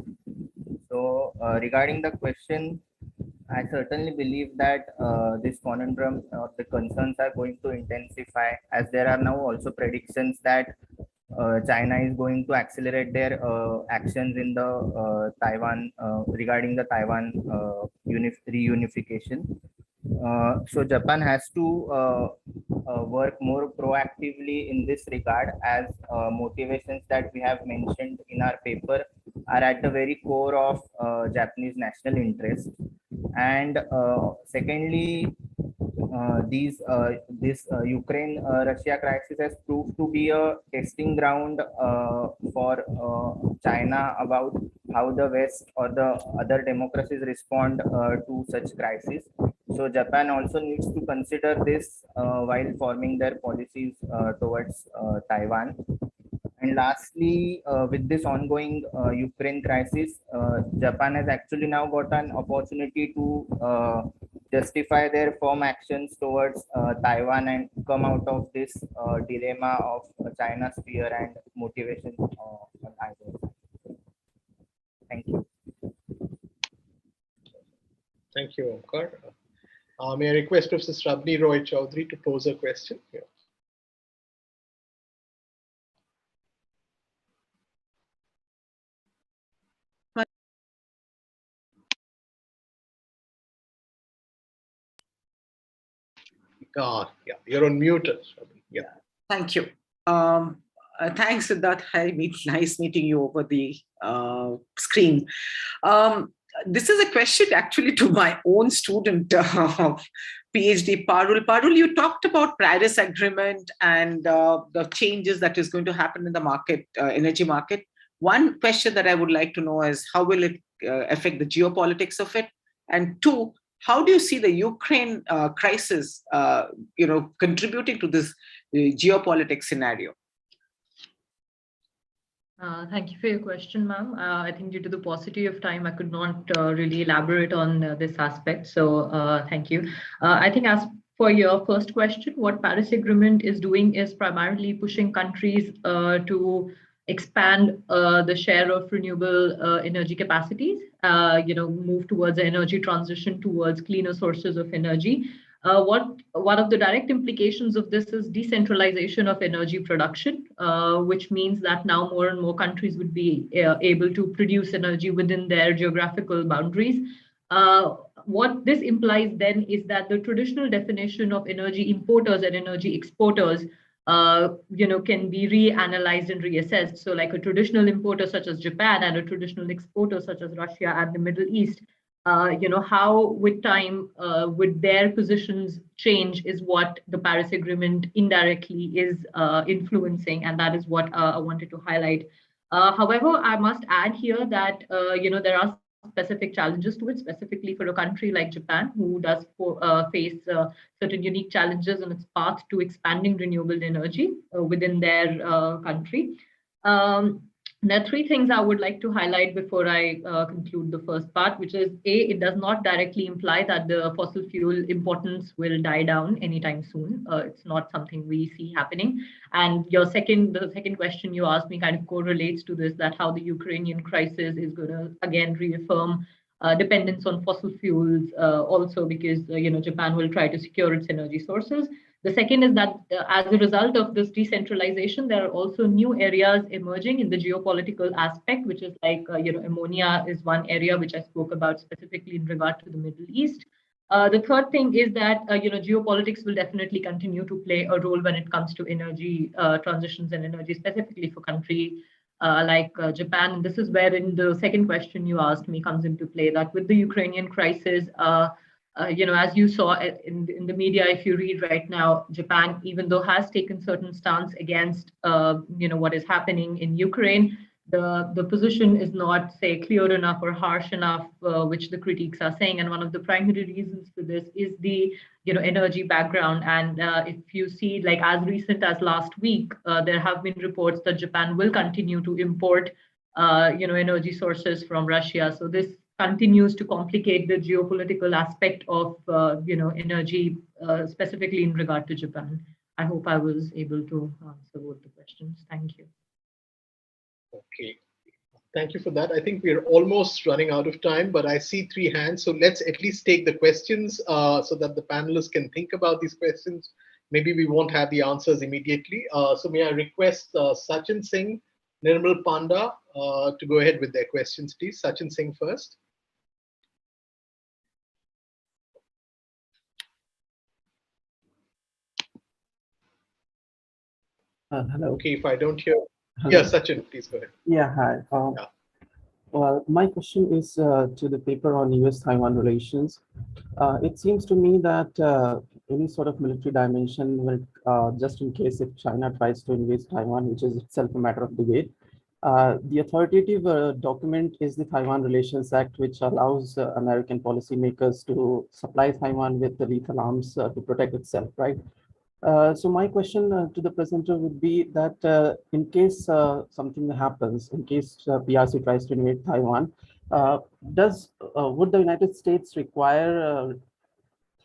So regarding the question, I certainly believe that this conundrum or the concerns are going to intensify, as there are now also predictions that China is going to accelerate their actions in the Taiwan regarding the Taiwan reunification. So Japan has to work more proactively in this regard, as motivations that we have mentioned in our paper are at the very core of Japanese national interest. And secondly, this Ukraine-Russia crisis has proved to be a testing ground for China about how the West or the other democracies respond to such crises. So Japan also needs to consider this while forming their policies towards Taiwan. And lastly, with this ongoing Ukraine crisis, Japan has actually now got an opportunity to justify their firm actions towards Taiwan and come out of this dilemma of China's fear and motivation on either side. Thank you. Thank you, Omkar. May I request Professor Srabni Roy Chaudhary to pose a question? Yeah. Yeah, you're on mute. Yeah. Thank you. Thanks, Siddharth. Nice meeting you over the screen. This is a question actually to my own student of PhD, Parul. Parul, you talked about Paris Agreement and the changes that is going to happen in the market, energy market. One question that I would like to know is how will it affect the geopolitics of it? And two, how do you see the Ukraine crisis, contributing to this geopolitics scenario? Thank you for your question, ma'am. I think due to the paucity of time, I could not really elaborate on this aspect. So thank you. I think as for your first question, what Paris Agreement is doing is primarily pushing countries to expand the share of renewable energy capacities, move towards the energy transition towards cleaner sources of energy. One of the direct implications of this is decentralization of energy production, which means that now more and more countries would be able to produce energy within their geographical boundaries. What this implies then is that the traditional definition of energy importers and energy exporters can be reanalyzed and reassessed. So like a traditional importer such as Japan and a traditional exporter such as Russia and the Middle East, how with time would their positions change is what the Paris Agreement indirectly is influencing, and that is what I wanted to highlight. However, I must add here that there are specific challenges to it, specifically for a country like Japan, who does face certain unique challenges on its path to expanding renewable energy within their country. There are three things I would like to highlight before I conclude the first part, which is A, it does not directly imply that the fossil fuel importance will die down anytime soon. It's not something we see happening. And the second question you asked me kind of correlates to this, that how the Ukrainian crisis is going to again reaffirm dependence on fossil fuels also because Japan will try to secure its energy sources. The second is that as a result of this decentralization, there are also new areas emerging in the geopolitical aspect, which is like, ammonia is one area which I spoke about specifically in regard to the Middle East. The third thing is that, geopolitics will definitely continue to play a role when it comes to energy transitions and energy, specifically for country like Japan. And this is wherein the second question you asked me comes into play, that with the Ukrainian crisis, as you saw in the media, if you read right now, Japan, even though has taken certain stance against, what is happening in Ukraine, the position is not, say, clear enough or harsh enough, which the critiques are saying. And one of the primary reasons for this is the, energy background. And if you see, like as recent as last week, there have been reports that Japan will continue to import, energy sources from Russia. So this continues to complicate the geopolitical aspect of energy, specifically in regard to Japan. I hope I was able to answer both the questions. Thank you. Okay, thank you for that. I think we're almost running out of time, but I see 3 hands. So let's at least take the questions so that the panelists can think about these questions. Maybe we won't have the answers immediately. So may I request Sachin Singh, Nirmal Panda to go ahead with their questions, please. Sachin Singh first. Hello. Okay, if I don't hear. Hello. Yeah, Sachin, please go ahead. Yeah, hi. Well, my question is to the paper on US-Taiwan relations. It seems to me that any sort of military dimension will, just in case if China tries to invade Taiwan, which is itself a matter of debate, the authoritative document is the Taiwan Relations Act, which allows American policymakers to supply Taiwan with the lethal arms to protect itself, right? So my question to the presenter would be that in case something happens, in case PRC tries to invade Taiwan, would the United States require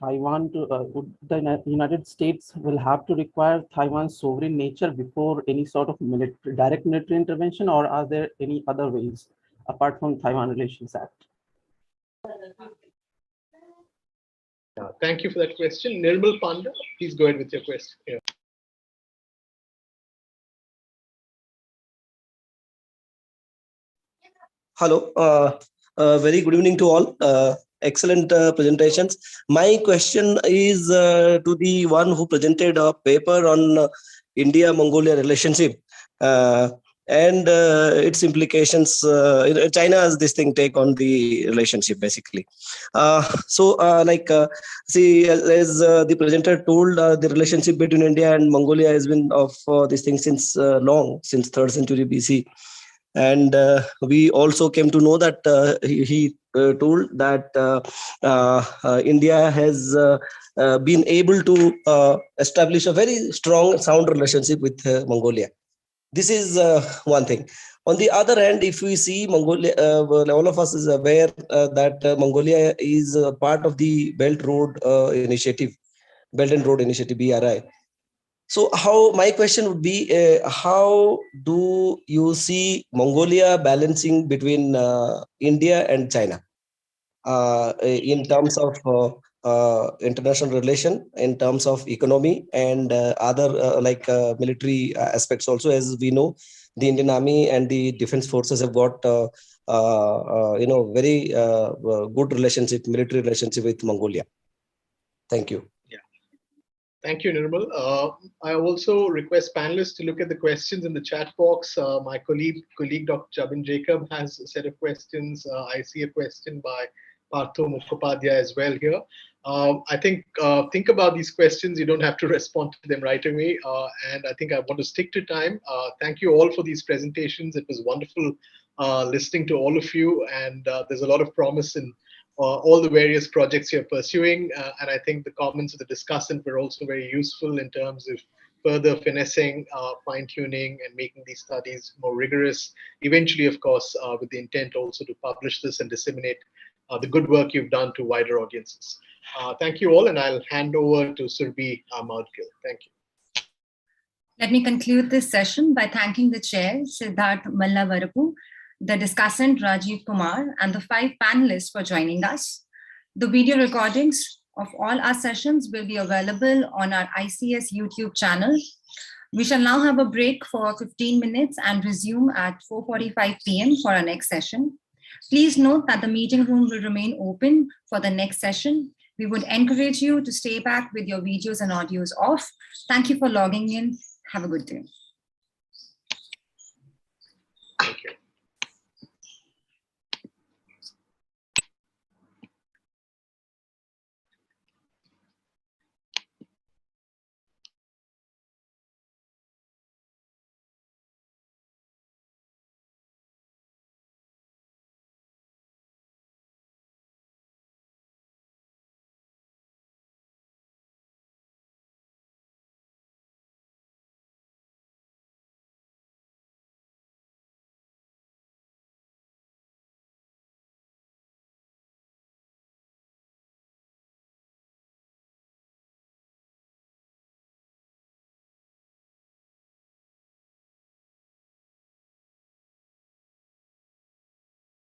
Taiwan to would the United States will have to require Taiwan's sovereign nature before any sort of direct military intervention, or are there any other ways apart from Taiwan Relations Act? Thank you for that question. Nirmal Panda, please go ahead with your question. Yeah. Hello, very good evening to all. Excellent presentations. My question is to the one who presented a paper on India-Mongolia relationship and its implications. China has this thing take on the relationship basically. See, as the presenter told, the relationship between India and Mongolia has been of this thing since long, since 3rd century BC. And we also came to know that he told that India has been able to establish a very strong, sound relationship with Mongolia. This is one thing. On the other hand, if we see Mongolia, all of us is aware that Mongolia is part of the Belt Road Initiative, Belt and Road Initiative, BRI. So my question would be, how do you see Mongolia balancing between India and China in terms of international relation, in terms of economy and other military aspects also? As we know, the Indian Army and the defense forces have got very good relationship, military relationship with Mongolia. Thank you. Thank you, Nirmal. I also request panelists to look at the questions in the chat box. My colleague Dr. Jabin Jacob has a set of questions. I see a question by Partho Mukhopadhyay as well here. I think about these questions. You don't have to respond to them right away. And I think I want to stick to time. Thank you all for these presentations. It was wonderful listening to all of you. And there's a lot of promise in all the various projects you're pursuing. And I think the comments of the discussant were also very useful in terms of further finessing, fine-tuning, and making these studies more rigorous. Eventually, of course, with the intent also to publish this and disseminate the good work you've done to wider audiences. Thank you all, and I'll hand over to Surbhi Maudgil. Thank you. Let me conclude this session by thanking the chair, Siddharth Mallavarapu, the discussant Rajiv Kumar, and the 5 panelists for joining us. The video recordings of all our sessions will be available on our ICS YouTube channel. We shall now have a break for 15 minutes and resume at 4:45 p.m. for our next session. Please note that the meeting room will remain open for the next session. We would encourage you to stay back with your videos and audios off. Thank you for logging in. Have a good day.